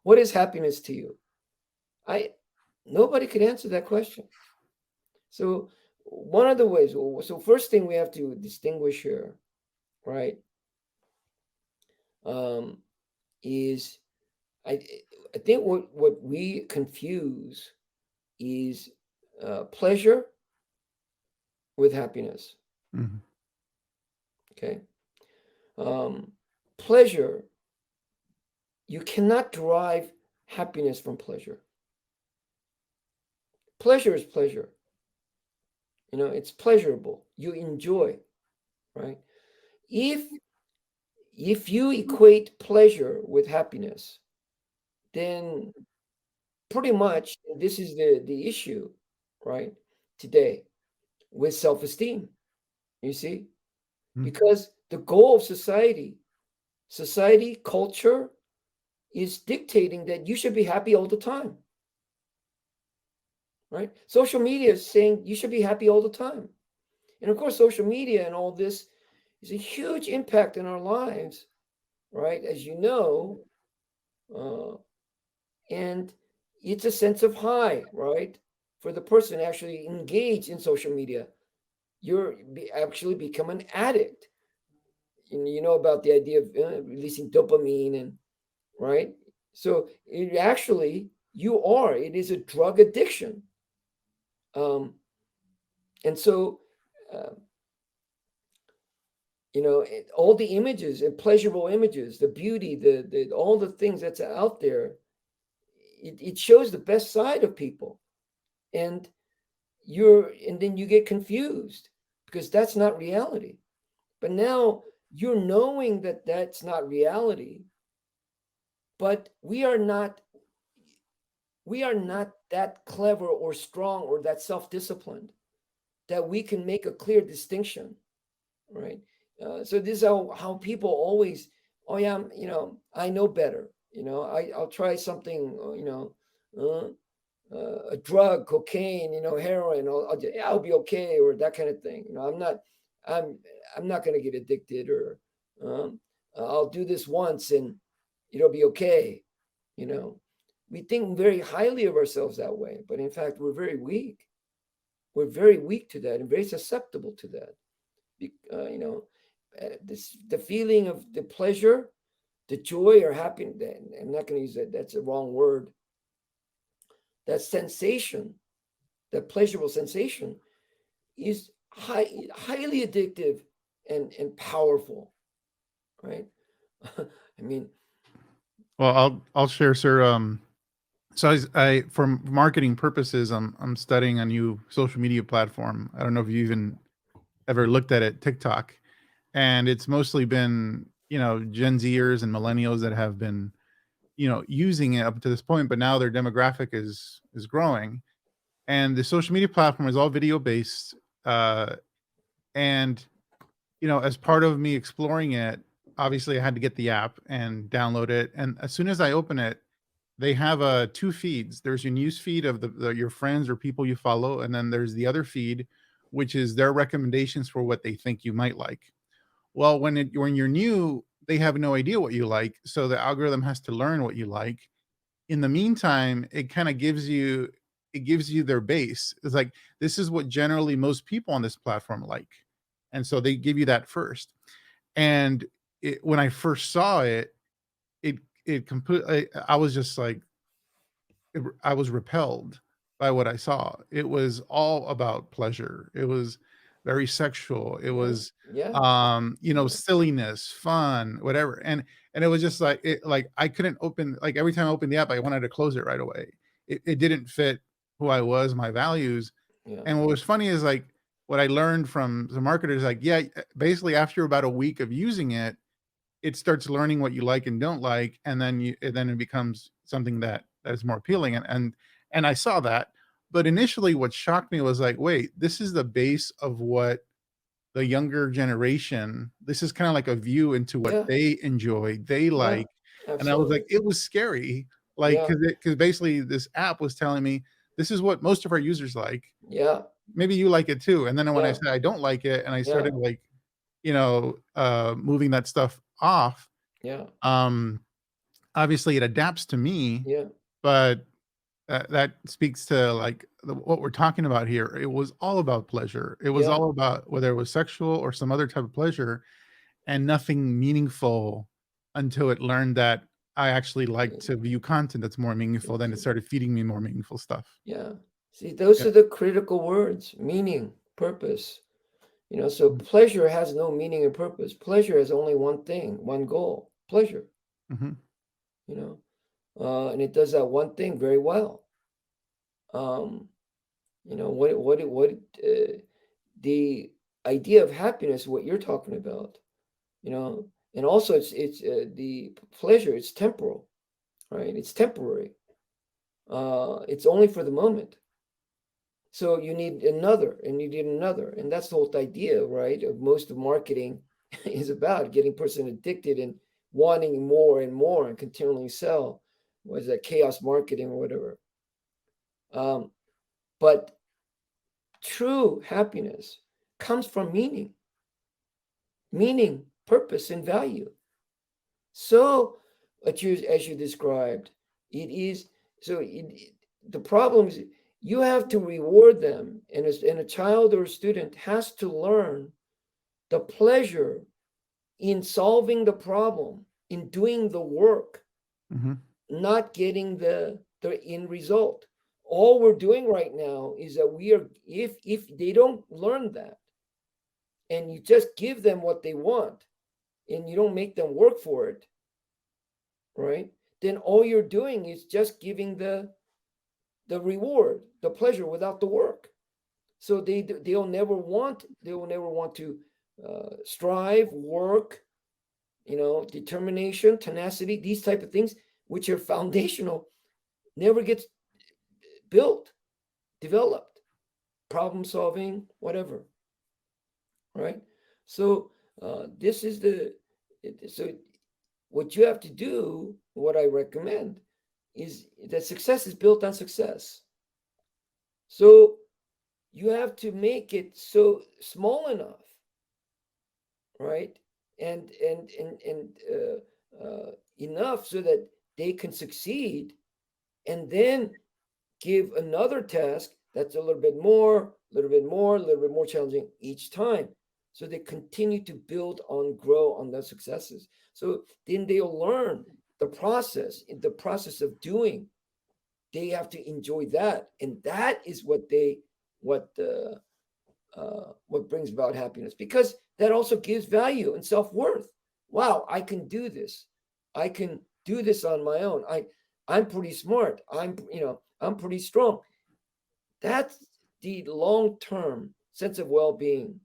What is happiness to you? I Nobody could answer that question. So one of the ways, so first thing we have to distinguish here, right, um, is I I think what we confuse is pleasure with happiness. Mhm. Okay, um, pleasure, you cannot derive happiness from pleasure. Pleasure is pleasure. It's pleasurable. You enjoy, right? If if you equate pleasure with happiness, then pretty much this is the issue, right? Today with self-esteem, you see? Mhm. Because the goal of society, culture is dictating that you should be happy all the time, right? Social media is saying you should be happy all the time. And of course, social media and all this is a huge impact in our lives, right? As you know, uh, and it's a sense of high, right? For the person actually engaged in social media, actually become an addict. And you know about the idea of releasing dopamine and right. So it actually it is a drug addiction. Um, and so uh, all the images and pleasurable images, the beauty, the all the things that's out there, it shows the best side of people, and and then you get confused because that's not reality. But now you're knowing that that's not reality, but we are not that clever or strong or that self-disciplined that we can make a clear distinction, right? So this is how people always, oh yeah, I know better. I'll try something, a drug, cocaine, heroin. I'll be okay, or that kind of thing. I'm I'm not going to get addicted, or um, I'll do this once and it'll be okay. You know, we think very highly of ourselves that way, but in fact, we're very weak. We're very weak to that and very susceptible to that. The feeling of the pleasure, the joy or happiness. I'm not going to use that. That's a wrong word. That sensation, that pleasurable sensation, is highly addictive and powerful, right? I mean, Well, I'll share, sir. So for marketing purposes, I'm studying a new social media platform. I don't know if you even ever looked at it, TikTok, and it's mostly been Gen Zers and millennials that have been using it up to this point, but now their demographic is growing, and the social media platform is all video based, and as part of me exploring it, obviously I had to get the app and download it, and as soon as I open it, they have two feeds. There's your news feed of your friends or people you follow, and then there's the other feed, which is their recommendations for what they think you might like. Well, when you're new, they have no idea what you like, so the algorithm has to learn what you like. In the meantime, it gives you their base. It's like, this is what generally most people on this platform like, and so they give you that first. And when I first saw it, it completely, I was just like, I was repelled by what I saw. It was all about pleasure. It was very sexual. It yeah, was, yeah, yeah, silliness, fun, whatever. And it was just like, I couldn't open, like, every time I opened the app, I wanted to close it right away. It didn't fit who I was, my values. yeah, And what was funny is, like, what I learned from the marketers, like, yeah, basically after about a week of using it, it starts learning what you like and don't like, and then it becomes something that is more appealing, and I saw that. But initially what shocked me was like, wait, this is the base of what the younger generation, this is kind of like a view into what yeah, they enjoy, they yeah, like. And I was like, absolutely. it was scary, like, Yeah, because basically this app was telling me this is what most of our users like, yeah, maybe you like it too. And then when I yeah, said I don't like it, and I yeah, started, like, moving that stuff off, yeah, um, obviously it adapts to me, yeah, but that speaks to, like, what we're talking about here. It was all about pleasure. It was yeah. all about whether it was sexual or some other type of pleasure, and nothing meaningful until it learned that I actually like to view content that's more meaningful. Then it started feeding me more meaningful stuff. Yeah. See, those Yeah. are the critical words: meaning, purpose. So pleasure has no meaning and purpose. Pleasure has only one thing, one goal: pleasure. Mm-hmm. You know, and it does that one thing very well. Um, the idea of happiness, what you're talking about, and also it's the pleasure. It's temporal, right? It's temporary. It's only for the moment. So you need another, and you need another, and that's the whole idea, right? Of most of marketing is about getting person addicted and wanting more and more and continually sell. Was that chaos marketing or whatever? Um, but true happiness comes from meaning, purpose, and value. So, as you described, it is so. The problem is you have to reward them, and a child or a student has to learn the pleasure in solving the problem, in doing the work, Mm-hmm. not getting the end result. All we're doing right now is that we are if they don't learn that, and you just give them what they want, and you don't make them work for it, right? Then all you're doing is just giving the reward, the pleasure without the work. So they will never want to strive, work, determination, tenacity, these type of things, which are foundational, never gets built, developed, problem solving, whatever, right? So this is so what you have to do, what I recommend, is that success is built on success. So you have to make it so small enough, right? And enough so that they can succeed, and then give another task that's a little bit more, a little bit more, a little bit more challenging each time. So they continue to build on, grow on their successes. So then they'll learn the process of doing. They have to enjoy that, and that is what brings about happiness, because that also gives value and self-worth. Wow, I can do this. I can do this on my own. I'm pretty smart. I'm pretty strong. That's the long-term sense of well-being.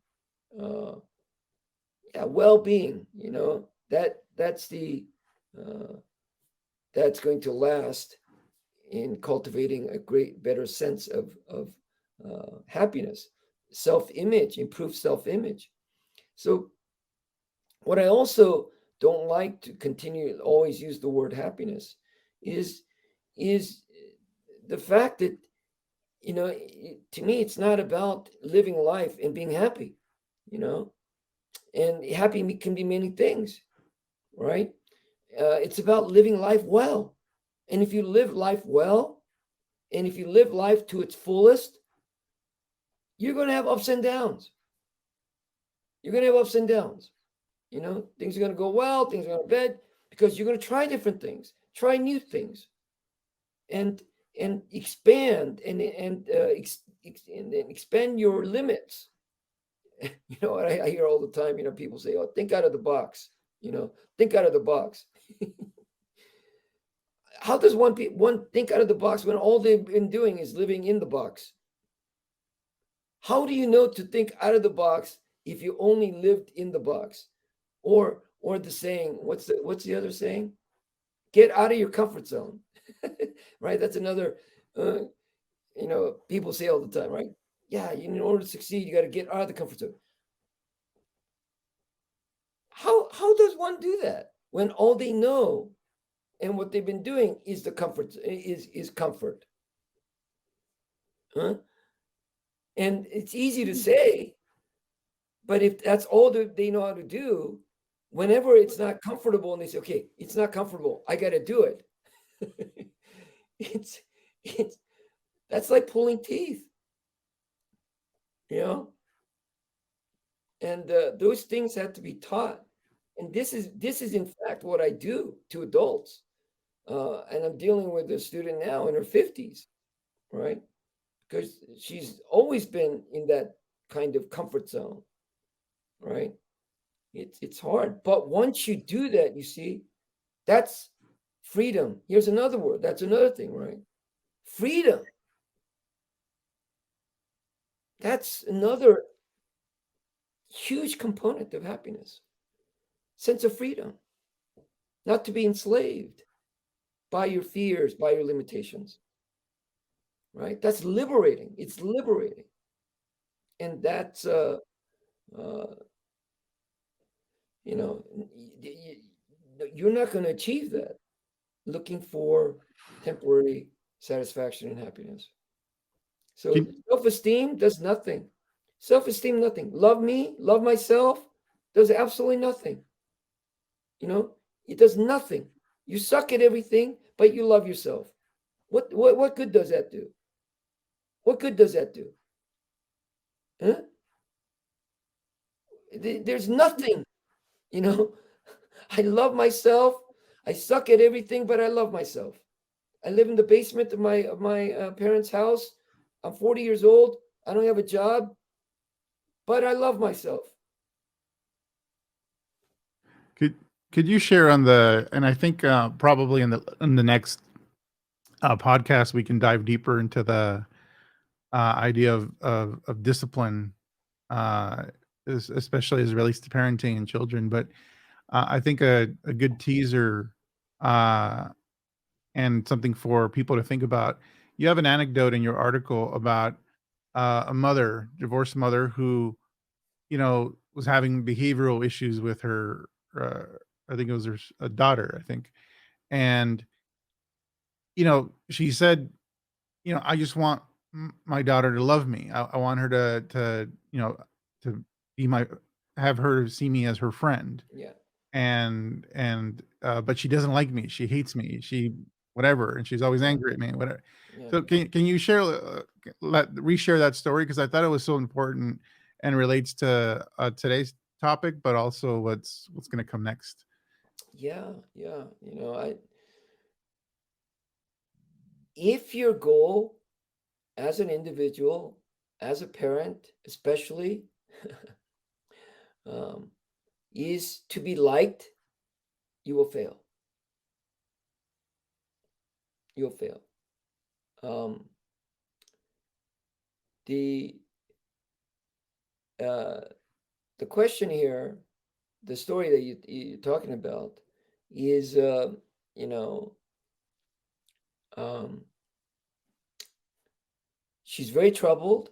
uh yeah, well-being, uh that's going to last in cultivating a great, better sense of happiness, self-image, improved self-image. So, what I also don't like to continue to always use the word happiness is is the fact that to me it's not about living life and being happy, you know, and happy can be many things, right? It's about living life well, and if you live life well, and if you live life to its fullest, you're going to have ups and downs. You're going to have ups and downs. Things are going to go well, things are going to bad, because you're going to try different things, try new things, and expand and expand your limits. What I hear all the time. People say, "Oh, think out of the box." Think out of the box. How does one think out of the box when all they've been doing is living in the box? How do you know to think out of the box if you only lived in the box? Or the saying, what's the other saying? Get out of your comfort zone. Right? That's another people say all the time, right? Yeah, in order to succeed, you got to get out of the comfort zone. How does one do that when all they know and what they've been doing is the comfort is comfort? Huh? And it's easy to say, but if that's all that they know how to do, whenever it's not comfortable and they say, okay, it's not comfortable, I got to do it. it's it's that's like pulling teeth, you know. And those things have to be taught. And this is in fact what I do to adults. And I'm dealing with a student now in her 50s, right? Because she's always been in that kind of comfort zone, right? It's hard, but once you do that, you see, that's Freedom. Here's another word. That's another thing, right? Freedom. That's another huge component of happiness. Sense of freedom. Not to be enslaved by your fears, by your limitations. Right? That's liberating. It's liberating. And that's uh you know, you're not going to achieve that looking for temporary satisfaction and happiness. So Can, self-esteem does nothing. Self-esteem, nothing. Love me, love myself, does absolutely nothing. You know, it does nothing. You suck at everything, but you love yourself. What good does that do? What good does that do? Huh? There's nothing. You know, I love myself. I suck at everything, but I love myself. I live in the basement of my parents' house. I'm 40 years old. I don't have a job, but I love myself. could could you share on the, and I think probably in the next podcast we can dive deeper into the idea of discipline, uh, especially as it relates to parenting and children. But I think a good teaser uh, and something for people to think about. You have an anecdote in your article about a mother, divorced mother, who was having behavioral issues with her. Uh, I think it was a daughter. I think, and she said, I just want my daughter to love me. I want her to be have her see me as her friend. Yeah, And but she doesn't like me. She hates me. She whatever, and she's always yeah, angry at me. Whatever. yeah, So can you share reshare that story, because I thought it was so important and relates to today's topic, but also what's going to come next. yeah, yeah. If your goal as an individual, as a parent, especially, um, is to be liked, you will fail. You'll fail. Um, the uh, the question here, the story that you're talking about, is you know um, she's very troubled,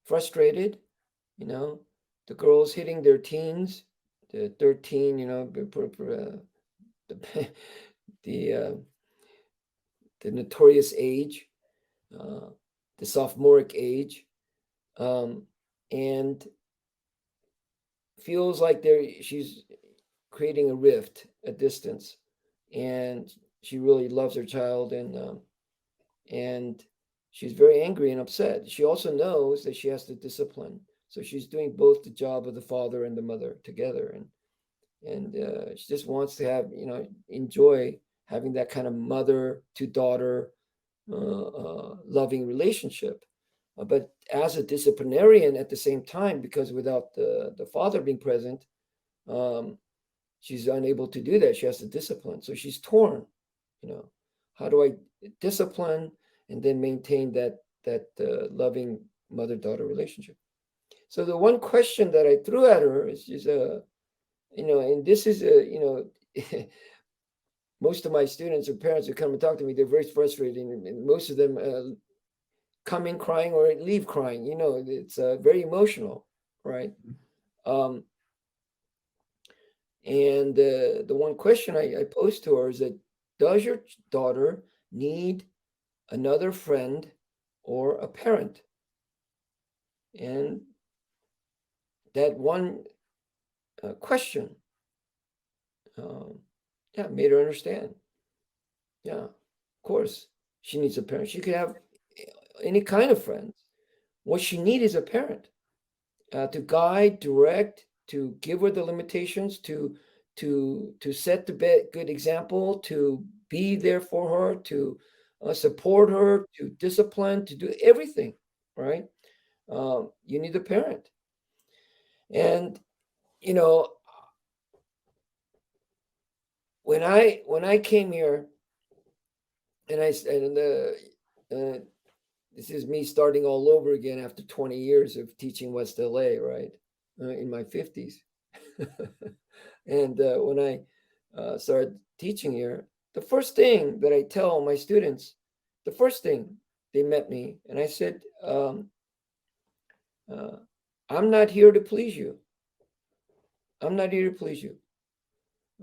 frustrated. You know, the girls hitting their teens, the 13. The the uh, the notorious age, uh, the sophomoric age, um, and feels like she's creating a rift, a distance, and she really loves her child, and she's very angry and upset. She also knows that she has to discipline, so she's doing both the job of the father and the mother together, and she just wants to have enjoy having that kind of mother to daughter loving relationship. But as a disciplinarian at the same time, because without the father being present, um, she's unable to do that. She has to discipline. So she's torn. You know, how do I discipline and then maintain that loving mother-daughter relationship? So the one question that I threw at her is just and this is most of my students or parents who come and talk to me, they're very frustrated, and most of them come in crying or leave crying. It's very emotional, right? Um, and the one question I posed to her is that, does your daughter need another friend or a parent? And that one question, um, yeah, made her understand. Yeah, of course, she needs a parent. She could have any kind of friends. What she needs is a parent to guide, direct, to give her the limitations, to set the good example, to be there for her, to support her, to discipline, to do everything. Right? You need a parent, and you know when I came here, and this is me starting all over again after 20 years of teaching West LA, right? In my 50s. And when I started teaching here, the first thing that I tell my students, the first thing they met me, and I said, uh, I'm not here to please you. I'm not here to please you.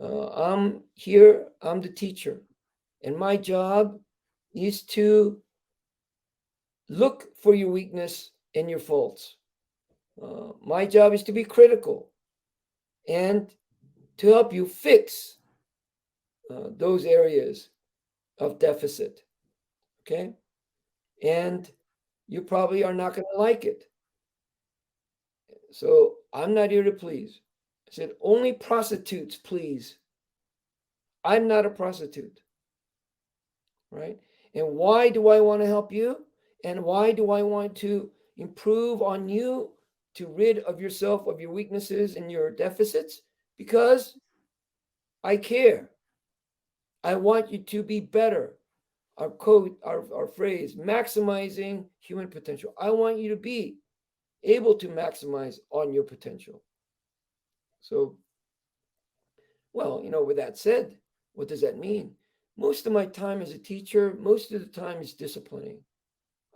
I'm here, I'm the teacher. And my job is to look for your weakness and your faults. My job is to be critical and to help you fix those areas of deficit. Okay? And you probably are not going to like it. So I'm not here to please. I said, only prostitutes please. I'm not a prostitute. Right? And why do I want to help you? And why do I want to improve on you to rid of yourself of your weaknesses and your deficits? Because I care. I want you to be better. Our code, our phrase, maximizing human potential. I want you to be able to maximize on your potential. So, well, with that said, what does that mean? Most of my time as a teacher, most of the time is disciplining.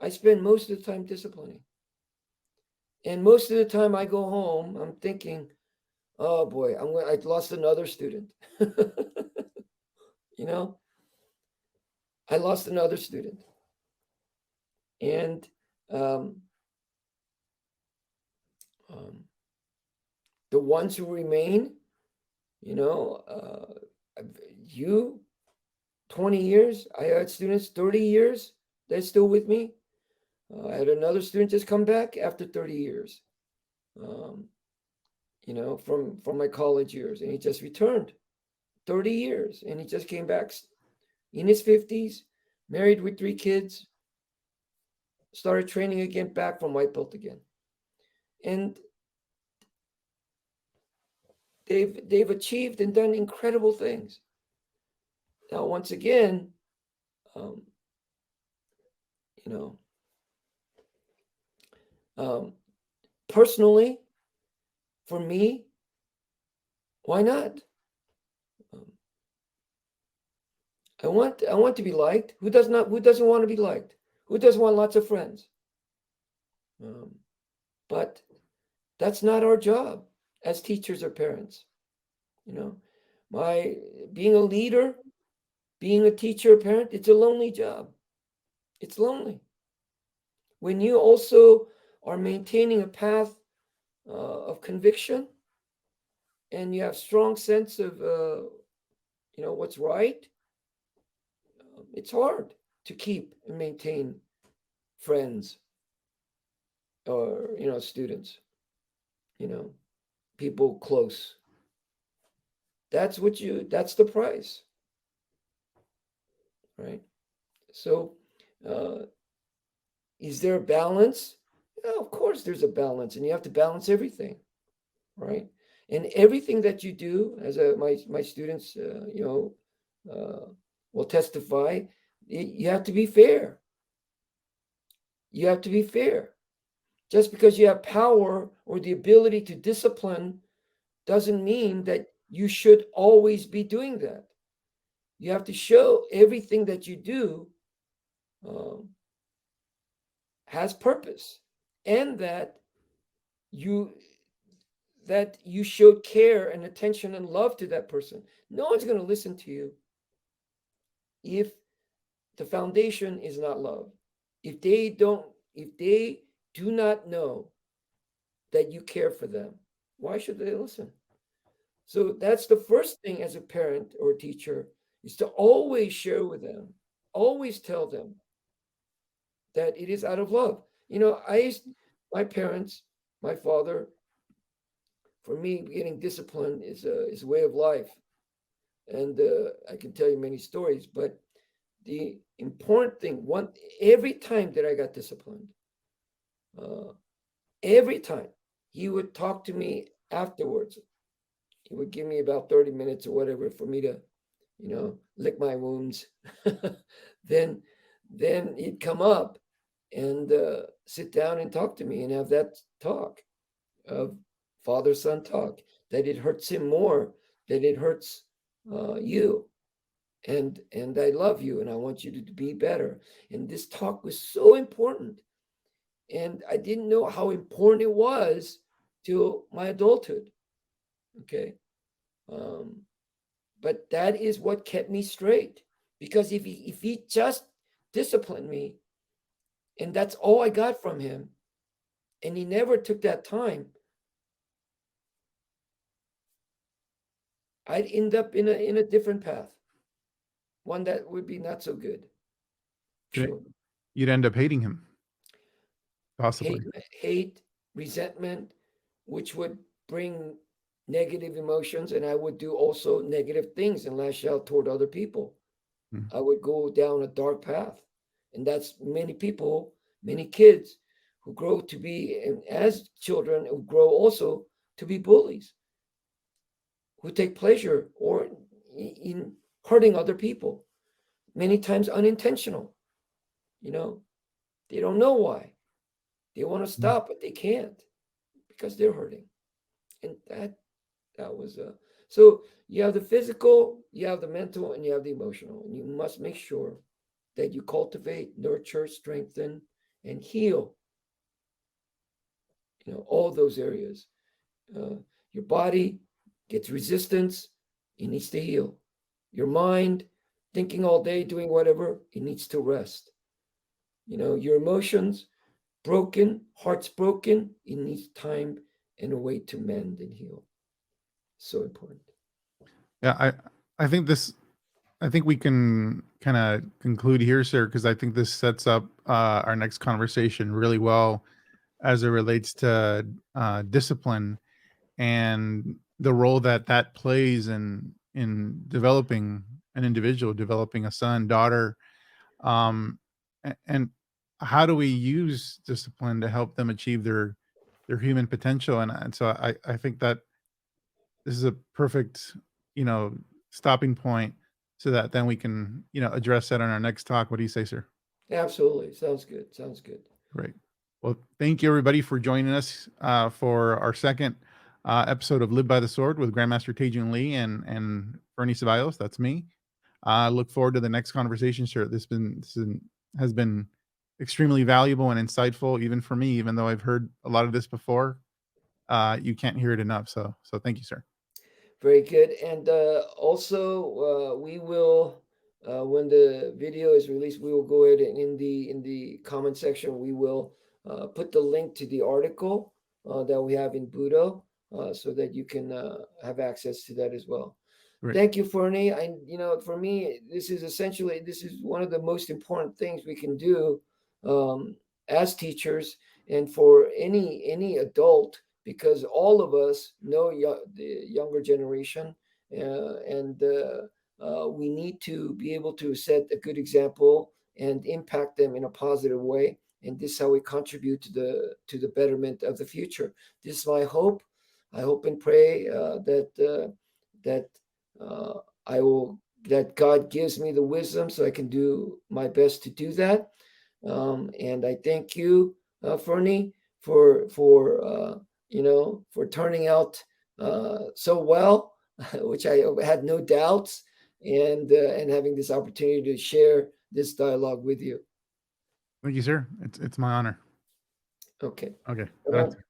I spend most of the time disciplining. And most of the time I go home, I'm thinking, oh boy, I lost another student. you know, I lost another student. And um, um, the ones who remain, you, 20 years, I had students 30 years, they're still with me. I had another student just come back after 30 years, from my college years, and he just returned 30 years, and he just came back in his 50s, married with 3 kids, started training again, back from white belt again. And they've achieved and done incredible things. Now, once again, um, you know, personally, for me, why not? I want to be liked. Who doesn't want to be liked? Who doesn't want lots of friends? But that's not our job as teachers or parents. My being a leader, being a teacher or parent, it's a lonely job. It's lonely. When you also are maintaining a path of conviction, and you have strong sense of what's right, it's hard to keep and maintain friends or students, people close. That's the price, right? So is there a balance? Yeah, of course there's a balance, and you have to balance everything, right? And everything that you do, as my students will testify, you have to be fair. You have to be fair. Just because you have power or the ability to discipline doesn't mean that you should always be doing that. You have to show everything that you do has purpose, and that you showed care and attention and love to that person. No one's going to listen to you if the foundation is not love. If they do not know that you care for them, why should they listen? So that's the first thing as a parent or teacher, is to always share with them, always tell them that it is out of love. My parents, my father, for me, getting disciplined is a way of life. And I can tell you many stories, but the important thing, every time that I got disciplined, every time he would talk to me afterwards. He would give me about 30 minutes or whatever for me to lick my wounds, then he'd come up and sit down and talk to me and have that talk of father-son talk, that it hurts him more than it hurts you, and I love you and I want you to be better. And this talk was so important, and I didn't know how important it was till my adulthood. Okay. um, but that is what kept me straight, because if he just disciplined me, and that's all I got from him, and he never took that time, I'd end up in a different path, one that would be not so good. Sure. You'd end up hating him, hate possibly. hate resentment, which would bring negative emotions, and I would do also negative things and lash out toward other people. Mm. I would go down a dark path. And that's many people, many kids who grow to be, and as children, who grow also to be bullies, who take pleasure or in hurting other people, many times unintentional. You know, they don't know why. They want to Mm. stop, but they can't because they're hurting. And that was so you have the physical, you have the mental, and you have the emotional. And you must make sure that you cultivate, nurture, strengthen, and heal, all those areas. Uh, your body gets resistance, it needs to heal. Your mind, thinking all day, doing whatever, it needs to rest. Your emotions, broken, heart's broken, it needs time and a way to mend and heal. So important. Yeah, I think we can kind of conclude here, sir, because I think this sets up our next conversation really well as it relates to discipline and the role that that plays in developing an individual, developing a son, daughter, and how do we use discipline to help them achieve their human potential? And so I think that this is a perfect, you know, stopping point so that then we can, address that on our next talk. What do you say, sir? Absolutely. Sounds good. Sounds good. Great. Well, thank you everybody for joining us for our second episode of Live by the Sword with Grandmaster Taejoon Lee and Ferny Ceballos. That's me. I look forward to the next conversation, sir. Has been extremely valuable and insightful, even for me, even though I've heard a lot of this before. You can't hear it enough. So thank you, sir. Very good. And also, we will, when the video is released, we will go ahead and in the comment section, we will put the link to the article that we have in Budo, so that you can have access to that as well. Great. Thank you, Fernie. For me, this is one of the most important things we can do um, as teachers, and for any adult, because all of us know the younger generation, and we need to be able to set a good example and impact them in a positive way. And this is how we contribute to the betterment of the future. This is my hope. I hope and pray that uh, I will that God gives me the wisdom so I can do my best to do that. And I thank you, Fernie, for turning out so well, which I had no doubts, and having this opportunity to share this dialogue with you. Thank you, sir. It's my honor. Okay. Okay. Bye-bye. Gracias.